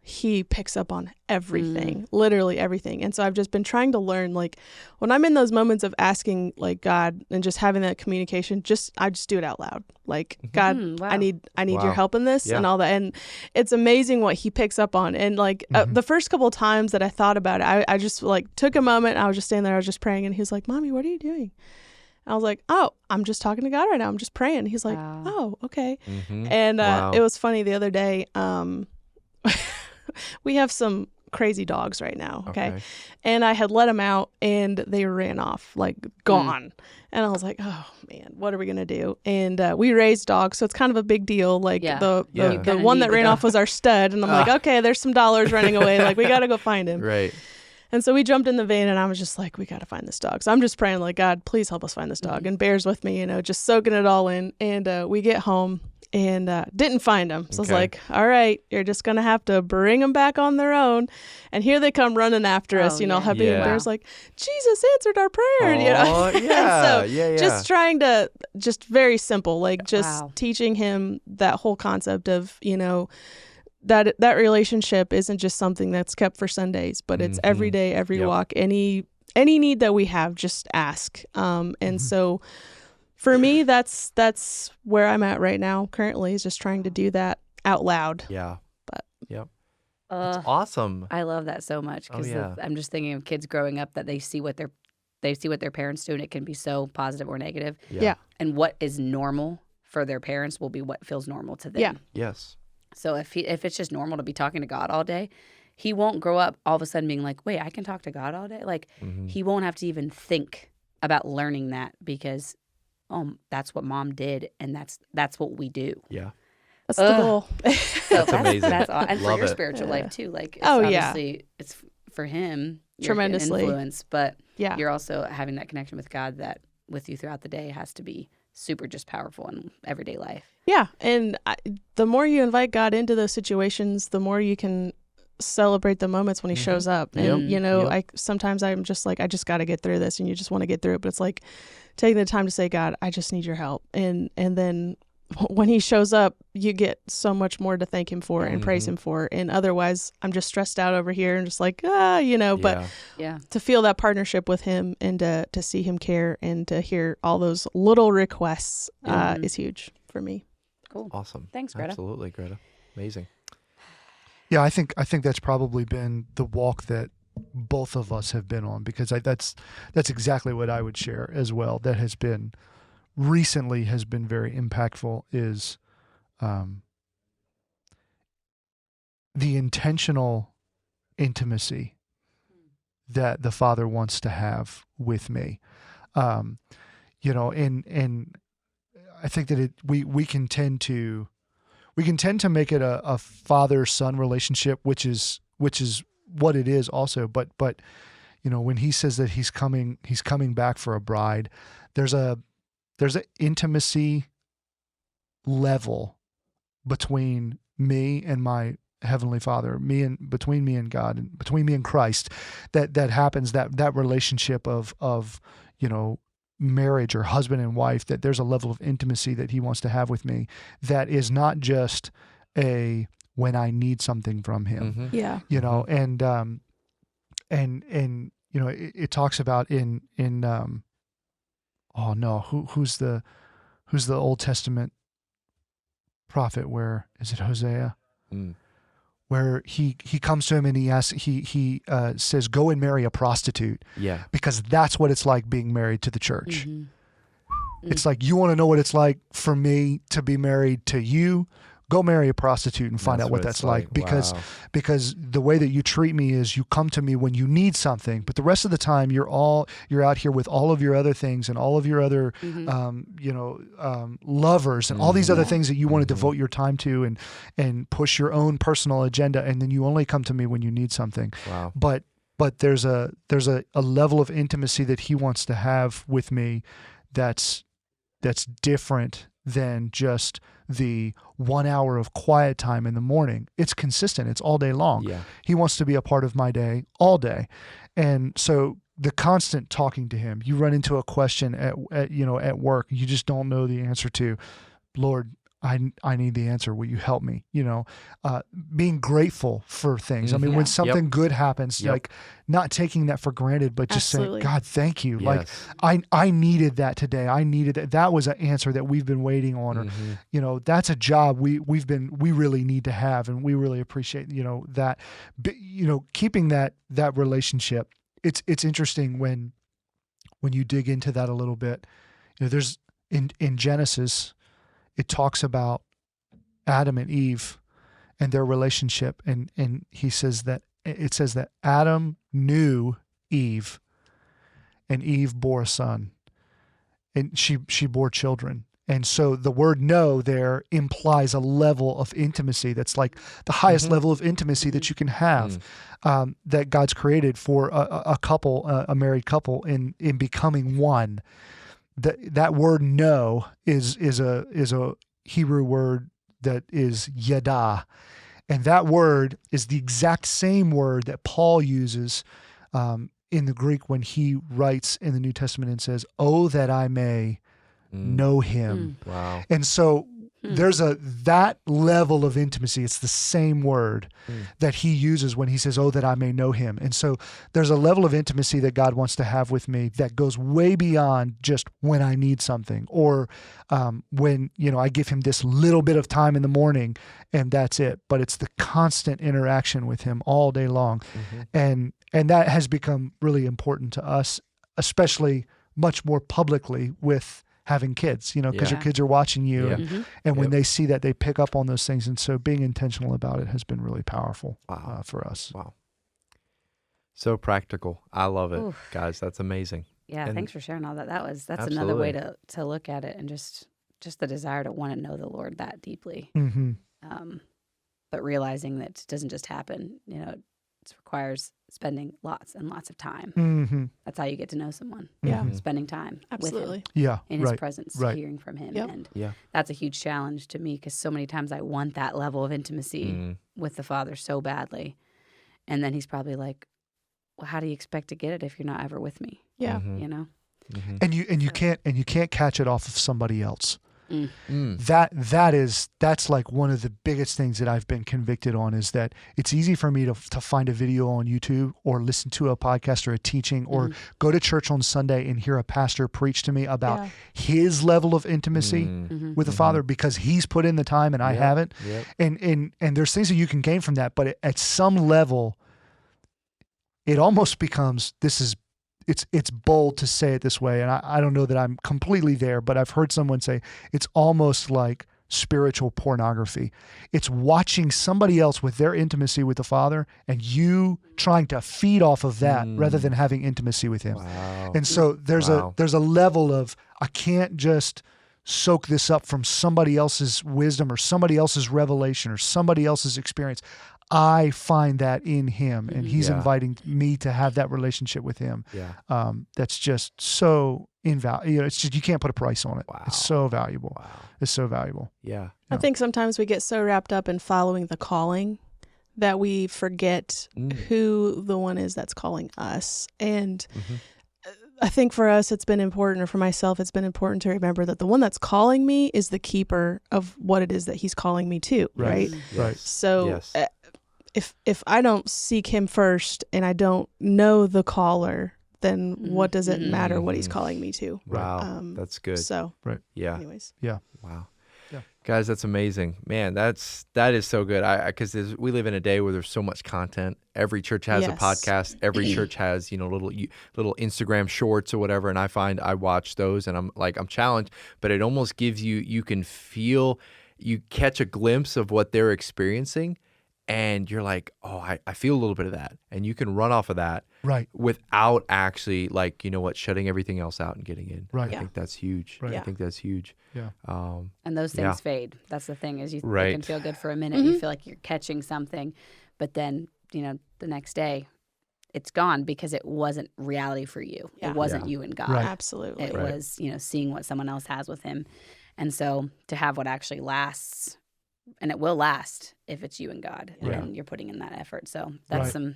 he picks up on everything, literally everything. And so I've just been trying to learn, like when I'm in those moments of asking like God and just having that communication, I just do it out loud. Like, God, wow. I need Wow. your help in this Yeah. and all that. And it's amazing what he picks up on. And like the first couple of times that I thought about it, I just like took a moment. I was just standing there, I was just praying, and he was like, "Mommy, what are you doing?" I was like, oh, I'm just talking to God right now. I'm just praying. He's like, Wow. oh, okay. Mm-hmm. And Wow. it was funny the other day. We have some crazy dogs right now. Okay. And I had let them out and they ran off, like gone. And I was like, oh man, what are we going to do? And we raised dogs. So it's kind of a big deal. Like the kinda one need that the ran dog. off was our stud. And I'm like, okay, there's some dollars running away. Like we got to go find him. Right. And so we jumped in the van and I was just like, we got to find this dog. So I'm just praying like, God, please help us find this dog. And Bear's with me, just soaking it all in. And we get home and didn't find him. So I was like, all right, you're just going to have to bring them back on their own. And here they come running after us, Happy. And Bear's like, Jesus answered our prayer. Yeah. So yeah. just trying to, just very simple, like just teaching him that whole concept of, that relationship isn't just something that's kept for Sundays, but it's every day, every walk, any need that we have, just ask. And so for me, that's where I'm at right now currently, is just trying to do that out loud. Yeah. But That's awesome. I love that so much because I'm just thinking of kids growing up that they see what their parents do, and it can be so positive or negative. Yeah. And what is normal for their parents will be what feels normal to them. Yeah. Yes. So if it's just normal to be talking to God all day, he won't grow up all of a sudden being like, wait, I can talk to God all day? Like, he won't have to even think about learning that because, that's what mom did, and that's what we do. Yeah. That's the goal. That's amazing. That's and Love for your it. spiritual life, too. Like, it's obviously, it's for him. You're tremendously an influence, but yeah, you're also having that connection with God that with you throughout the day has to be super just powerful in everyday life. Yeah. And the more you invite God into those situations, the more you can celebrate the moments when he shows up. And, sometimes I'm just like, I just got to get through this, and you just want to get through it. But it's like taking the time to say, God, I just need your help. And then when he shows up, you get so much more to thank him for and praise him for. And otherwise, I'm just stressed out over here and just like, but to feel that partnership with him and to see him care and to hear all those little requests is huge for me. Cool. Awesome. Thanks, Greta. Absolutely, Greta. Amazing. Yeah, I think that's probably been the walk that both of us have been on, because that's exactly what I would share as well. That has been very impactful is the intentional intimacy that the Father wants to have with me. And I think that we can tend to make it a father-son relationship, which is what it is also. But when he says that he's coming back for a bride, there's an intimacy level between me and my Heavenly Father, between me and God, and between me and Christ, that happens, that relationship of marriage or husband and wife, that there's a level of intimacy that he wants to have with me that is not just when I need something from him. Yeah. And it talks about in who's the Old Testament prophet, where is it, Hosea? Where he comes to him and he says, go and marry a prostitute. Yeah. Because that's what it's like being married to the church. It's like, you want to know what it's like for me to be married to you? Go marry a prostitute and find out what that's like. Because the way that you treat me is you come to me when you need something, but the rest of the time you're out here with all of your other things and all of your other lovers and all these other things that you want to devote your time to and push your own personal agenda, and then you only come to me when you need something. Wow. But there's a level of intimacy that he wants to have with me that's different than just the 1 hour of quiet time in the morning. It's consistent. It's all day long. Yeah. He wants to be a part of my day all day. And so the constant talking to him, you run into a question at work, you just don't know the answer to, Lord, I need the answer. Will you help me? Being grateful for things. I mean, when something good happens, like not taking that for granted, but just saying, God, thank you. Yes. Like I needed that today. I needed that. That was an answer that we've been waiting on, or, that's a job we really need to have. And we really appreciate, that, keeping that relationship. It's interesting when you dig into that a little bit, there's in Genesis, it talks about Adam and Eve and their relationship, and it says that Adam knew Eve, and Eve bore a son, and she bore children. And so the word know there implies a level of intimacy that's like the highest level of intimacy that you can have, that God's created for a couple, a married couple, in becoming one. That word know is a Hebrew word that is yada. And that word is the exact same word that Paul uses in the Greek when he writes in the New Testament and says, "Oh, that I may know him." Wow. And so there's that level of intimacy. It's the same word that he uses when he says, "Oh, that I may know him." And so there's a level of intimacy that God wants to have with me that goes way beyond just when I need something, or when, I give him this little bit of time in the morning and that's it. But it's the constant interaction with him all day long. And that has become really important to us, especially much more publicly with having kids, because your kids are watching you, and when they see that, they pick up on those things. And so being intentional about it has been really powerful for us. Wow. So practical. I love it, guys. That's amazing. Yeah, And thanks for sharing all that. That's Absolutely. another way to look at it, and just the desire to want to know the Lord that deeply. But realizing that it doesn't just happen. It requires spending lots and lots of time. That's how you get to know someone. Yeah. Spending time Absolutely. with him, in his Right. presence, Right. hearing from him. Yep. And Yeah. that's a huge challenge to me, because so many times I want that level of intimacy with the Father so badly. And then he's probably like, well, how do you expect to get it if you're not ever with me? Yeah. And you can't catch it off of somebody else. Mm. That's like one of the biggest things that I've been convicted on, is that it's easy for me to find a video on YouTube, or listen to a podcast or a teaching, or go to church on Sunday and hear a pastor preach to me about his level of intimacy with the Father, because he's put in the time and I haven't. And there's things that you can gain from that, but at some level, it almost becomes, it's bold to say it this way, and I don't know that I'm completely there, but I've heard someone say it's almost like spiritual pornography. It's watching somebody else with their intimacy with the Father, and you trying to feed off of that rather than having intimacy with him. Wow. And so there's a level of, I can't just soak this up from somebody else's wisdom or somebody else's revelation or somebody else's experience. I find that in him, and he's inviting me to have that relationship with him. That's just so invaluable. It's just, you can't put a price on it. Wow. It's so valuable. Wow. It's so valuable. Yeah. I think sometimes we get so wrapped up in following the calling that we forget who the one is that's calling us. And I think for us, it's been important, or for myself, it's been important to remember that the one that's calling me is the keeper of what it is that he's calling me to, right? Right. So if I don't seek him first and I don't know the caller, then what does it matter what he's calling me to? Wow. That's good. So, Yeah. anyways. Yeah. Wow. Yeah. Guys, that's amazing. Man, that is so good. Because we live in a day where there's so much content. Every church has a podcast. Every church has, little Instagram shorts or whatever. And I find I watch those and I'm challenged, but it almost gives you can feel, you catch a glimpse of what they're experiencing. And you're like, oh, I feel a little bit of that. And you can run off of that without actually, shutting everything else out and getting in. Right. I think that's huge. Right. I think that's huge. Yeah. And those things fade. That's the thing, is you Right. can feel good for a minute. You feel like you're catching something, but then, the next day it's gone, because it wasn't reality for you. Yeah. It wasn't you and God. Right. Absolutely. It was, seeing what someone else has with him. And so to have what actually lasts, and it will last if it's you and God, and you're putting in that effort. So that's some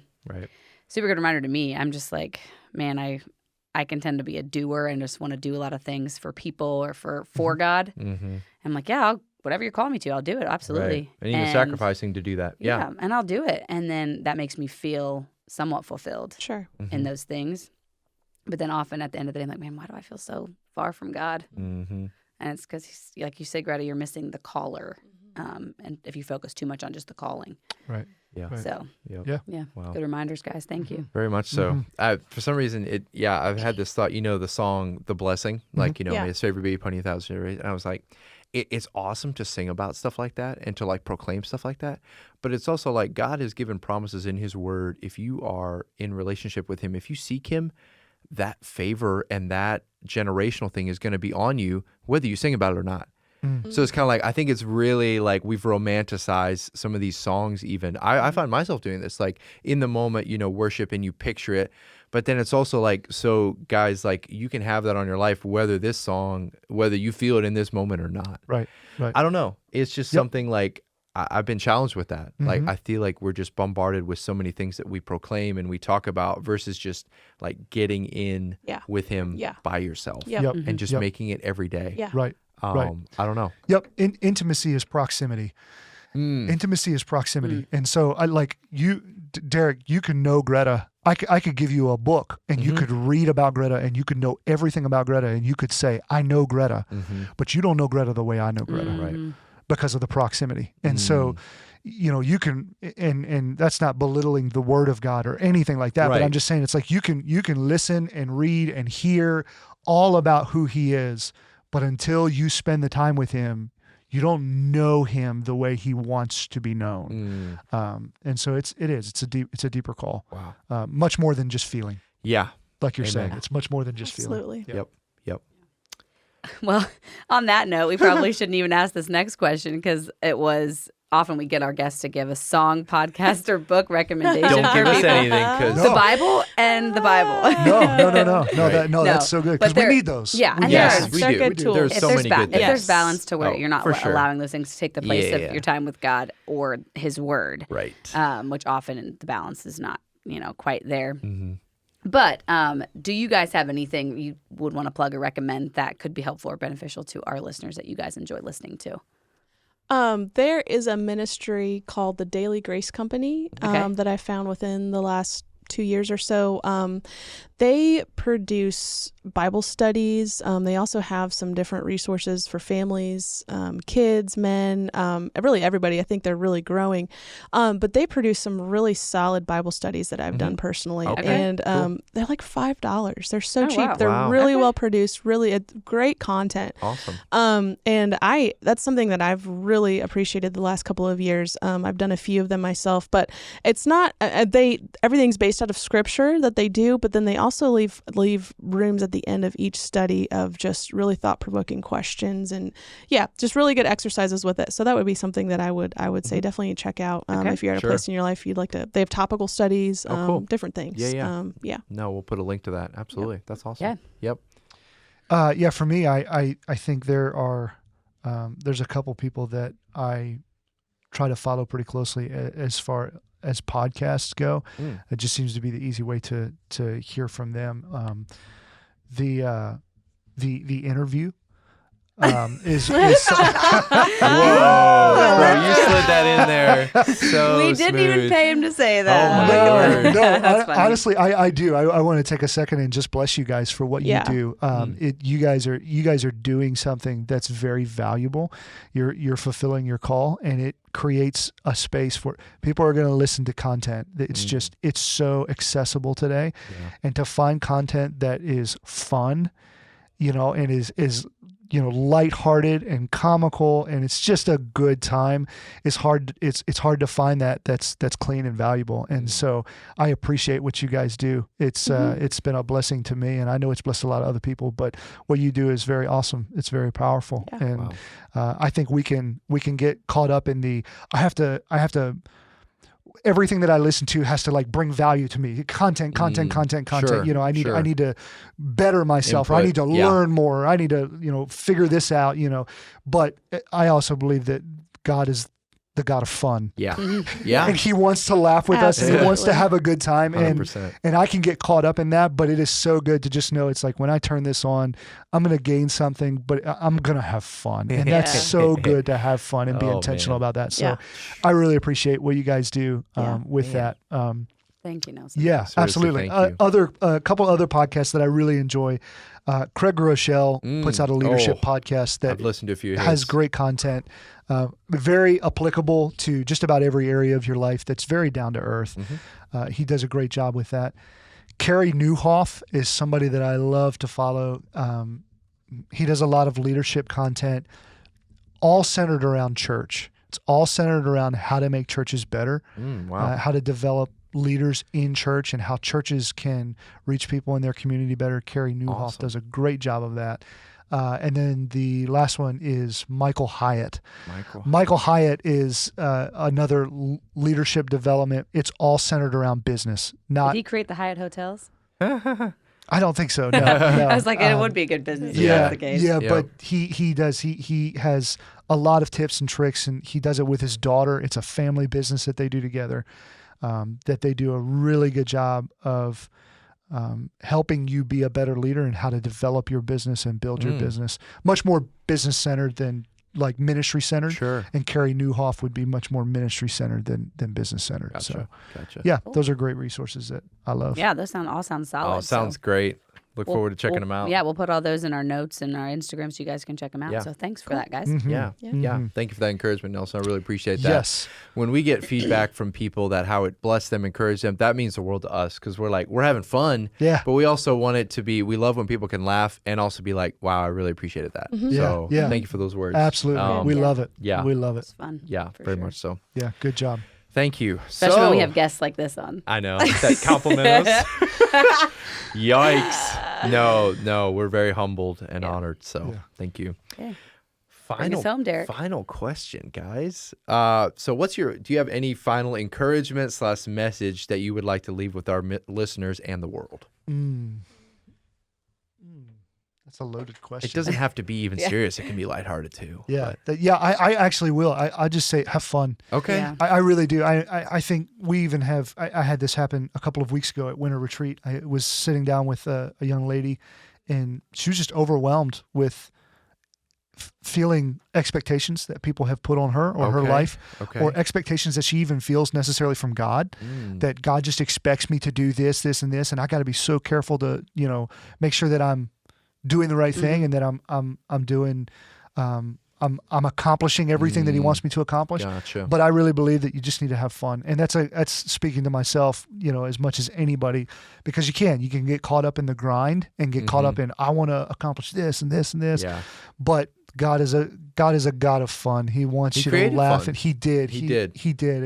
super good reminder to me. I'm just like, man, I can tend to be a doer and just want to do a lot of things for people or for God. I'm like, whatever you're calling me to, I'll do it. Absolutely. Right. And even sacrificing to do that. Yeah. And I'll do it. And then that makes me feel somewhat fulfilled Sure. in those things. But then often at the end of the day, I'm like, man, why do I feel so far from God? And it's because, like you said, Greta, you're missing the caller. And if you focus too much on just the calling. Right. Yeah. Right. So Yep. yeah, Wow. good reminders, guys. Thank you. Very much so. For some reason, I've had this thought, the song, The Blessing, like, Yeah. may his favor be upon you 1,000 generations. And I was like, it's awesome to sing about stuff like that and to like proclaim stuff like that. But it's also like God has given promises in his word. If you are in relationship with him, if you seek him, that favor and that generational thing is going to be on you, whether you sing about it or not. So it's kind of like, I think it's really like we've romanticized some of these songs even. I find myself doing this, like in the moment, worship and you picture it. But then it's also like, so guys, like you can have that on your life, whether you feel it in this moment or not. Right. I don't know. It's just something like I've been challenged with that. Like I feel like we're just bombarded with so many things that we proclaim and we talk about versus just like getting in with him by yourself and just making it every day. Yeah. Right. I don't know. Yep. Intimacy is proximity. Intimacy is proximity. And so I like you, Derek, you can know Greta. I could give you a book and you could read about Greta and you could know everything about Greta and you could say, I know Greta, but you don't know Greta the way I know Greta. Right. Because of the proximity. And so, you can, and that's not belittling the word of God or anything like that, but I'm just saying it's like you can listen and read and hear all about who he is, but until you spend the time with him, you don't know him the way he wants to be known. And so it's a deeper call. Wow. Much more than just feeling. Yeah. Like you're saying, it's much more than just Absolutely. feeling. Yep. Well, on that note, we probably shouldn't even ask this next question because it was often we get our guests to give a song, podcast, or book recommendation. Don't give us anything because the Bible and the Bible. No, that's so good because we need those. Yeah, and Yes, they're we do. good tools. There's so many good If things. there's balance to where you're not for sure. allowing those things to take the place of Yeah. your time with God or His Word, Right. Which often the balance is not, quite there. But do you guys have anything you would want to plug or recommend that could be helpful or beneficial to our listeners that you guys enjoy listening to? There is a ministry called the Daily Grace Company that I found within the last 2 years or so. They produce Bible studies. They also have some different resources for families, kids, men, really everybody. I think they're really growing. But they produce some really solid Bible studies that I've done personally. Okay. And Cool. they're like $5. They're so cheap. wow. They're Wow. really well produced, really great content. Awesome. And that's something that I've really appreciated the last couple of years. I've done a few of them myself, but it's not, everything's based out of scripture that they do, but then they also leave rooms at the end of each study of just really thought-provoking questions and just really good exercises with it. So that would be something that I would say definitely check out if you're at a place in your life you'd like to. They have topical studies, cool. different things. No, we'll put a link to that. Absolutely. That's awesome. Yeah. Yep. For me, I think there's a couple people that I try to follow pretty closely as far as podcasts go. It just seems to be the easy way to hear from them. The interview is Whoa, bro, you slid that in there. So We didn't even smooth. pay him to say that. Oh my word. No, That's funny. honestly, I do. I want to take a second and just bless you guys for what you do. You guys are doing something that's very valuable. You're fulfilling your call, and it creates a space for people are going to listen to content. It's so accessible today, and to find content that is fun, and is lighthearted and comical, and it's just a good time. It's hard to find that's clean and valuable. And so I appreciate what you guys do. It's been a blessing to me, and I know it's blessed a lot of other people, but what you do is very awesome. It's very powerful. Yeah. And I think we can get caught up in the I have to everything that I listen to has to like bring value to me. Content. Sure, I need to better myself, or I need to learn more, or I need to, figure this out, But I also believe that God is the God of fun. Yeah. And he wants to laugh with us, and he wants to have a good time. 100%. And I can get caught up in that, but it is so good to just know it's like when I turn this on, I'm going to gain something, but I'm going to have fun. And that's so good to have fun and be intentional about that. So I really appreciate what you guys do with that. Thank you, Nelson. Yeah, Seriously, absolutely. thank you. A couple other podcasts that I really enjoy. Craig Rochelle puts out a leadership podcast that I've listened to a few of has his. great content, very applicable to just about every area of your life. That's very down to earth. He does a great job with that. Carey Nieuwhof is somebody that I love to follow. He does a lot of leadership content, all centered around church. It's all centered around how to make churches better, Wow. how to develop leaders in church, and how churches can reach people in their community better. Carey Nieuwhof Awesome. does a great job of that. And then the last one is Michael Hyatt. Michael Hyatt is another leadership development. It's all centered around business. Did he create the Hyatt hotels? I don't think so. No, no. I was like, it would be a good business if that's the case. Yeah, but he does. He has a lot of tips and tricks, and he does it with his daughter. It's a family business that they do together. That they do a really good job of helping you be a better leader and how to develop your business and build your business. Much more business centered than like ministry centered. Sure. And Carey Nieuwhof would be much more ministry centered than business centered. Gotcha. So yeah, those are great resources that I love. Yeah, those all sound solid. Oh, sounds great. Look forward to checking them out. Yeah, we'll put all those in our notes and our Instagram so you guys can check them out. Yeah. So thanks for that, guys. Yeah. Thank you for that encouragement, Nelson. I really appreciate that. Yes. When we get feedback from people that how it blessed them, encouraged them, that means the world to us because we're having fun. Yeah. But we also want it to be, we love when people can laugh and also be like, wow, I really appreciated that. So Yeah. thank you for those words. Absolutely. We love it. Yeah. We love it. It's fun. Yeah, for very sure. much so. Yeah. Good job. Thank you. Especially when we have guests like this on. I know. That compliment us. Yikes. No, we're very humbled and honored. So thank you. Okay. Bring us home, Derek. Final question, guys. So do you have any final encouragement / message that you would like to leave with our listeners and the world? That's a loaded question. It doesn't have to be even serious. It can be lighthearted too. Yeah. I actually will. I just say have fun. Okay. Yeah. I really do. I think we even have, I had this happen a couple of weeks ago at winter retreat. I was sitting down with a young lady and she was just overwhelmed with feeling expectations that people have put on her or her life or expectations that she even feels necessarily from God, that God just expects me to do this, this, and this. And I got to be so careful to, make sure that I'm doing the right thing and that I'm doing, I'm accomplishing everything that he wants me to accomplish. Gotcha. But I really believe that you just need to have fun. And that's speaking to myself, as much as anybody, because you can get caught up in the grind and get caught up in, I want to accomplish this and this and this. Yeah. But God is a God of fun. He wants you to laugh. Fun. And he did. He did.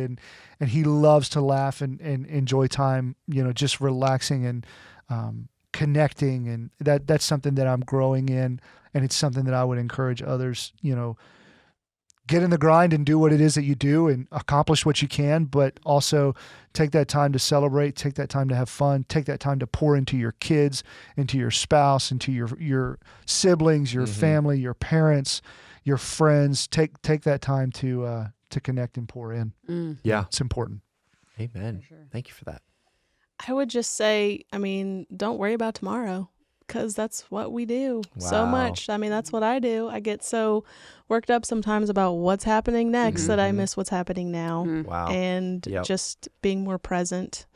And he loves to laugh and enjoy time, just relaxing and, connecting. And that's something that I'm growing in. And it's something that I would encourage others, get in the grind and do what it is that you do and accomplish what you can, but also take that time to celebrate, take that time to have fun, take that time to pour into your kids, into your spouse, into your siblings, your family, your parents, your friends. Take that time to connect and pour in. Yeah. It's important. Amen. Thank you for that. I would just say, don't worry about tomorrow. Because that's what we do so much. That's what I do. I get so worked up sometimes about what's happening next that I miss what's happening now. Wow. And just being more present.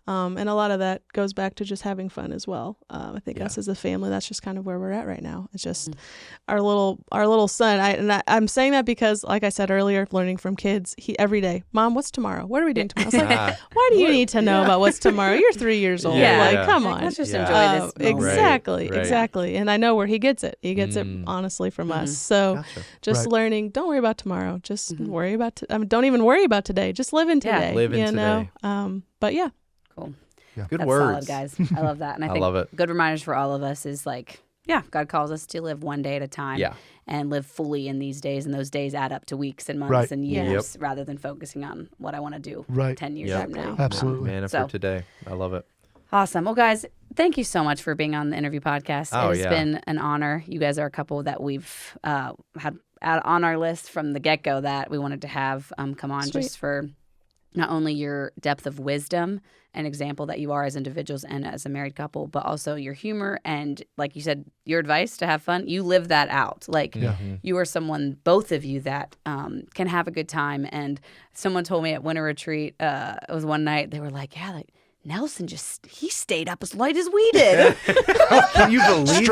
And a lot of that goes back to just having fun as well. I think us as a family, that's just kind of where we're at right now. It's just our little son. I'm saying that because, like I said earlier, learning from kids, he every day, Mom, what's tomorrow? What are we doing tomorrow? I was like, why do you need to know about what's tomorrow? You're 3 years old. Come on. Let's just enjoy this moment. Exactly. And I know where he gets it. He gets it honestly from us. So just learning, don't worry about tomorrow. Just worry about, don't even worry about today. Just live in today. Live in today. But yeah. Cool. Yeah. Good That's words. solid, guys. I love that. And I think love it. good reminders for all of us is God calls us to live one day at a time and live fully in these days. And those days add up to weeks and months and years rather than focusing on what I want to do 10 years from now. Absolutely. Man, for today. I love it. Awesome. Well, guys, thank you so much for being on the interview podcast. It's been an honor. You guys are a couple that we've had on our list from the get-go that we wanted to have come on just for not only your depth of wisdom and example that you are as individuals and as a married couple, but also your humor and, like you said, your advice to have fun. You live that out. You are someone, both of you, that can have a good time. And someone told me at winter retreat, it was one night, they were like, Nelson he stayed up as late as we did. Can you believe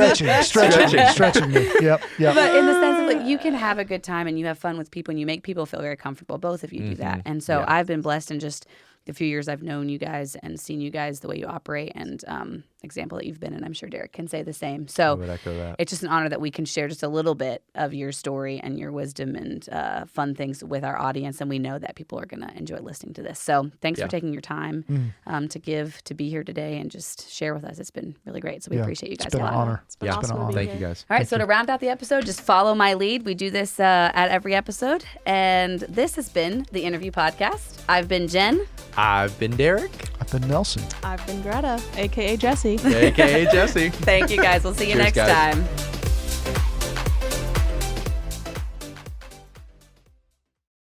Stretching me. Yep. But in the sense of like, you can have a good time and you have fun with people and you make people feel very comfortable. Both of you do that. And so I've been blessed in just the few years I've known you guys and seen you guys the way you operate and example that you've been in. I'm sure Derek can say the same. I So would echo that. it's just an honor that we can share just a little bit of your story and your wisdom and fun things with our audience. And we know that people are going to enjoy listening to this. So thanks for taking your time to be here today and just share with us. It's been really great. So we appreciate you guys It's been a an lot. honor. It's been Yeah. awesome to be Thank here. you guys. All right, so to round out the episode, just follow my lead. We do this at every episode. And this has been the Interview Podcast. I've been Jen. I've been Derek, I've been Nelson. I've been Greta, aka Jessie. aka Jesse. Thank you guys. We'll see you Cheers, next guys. time.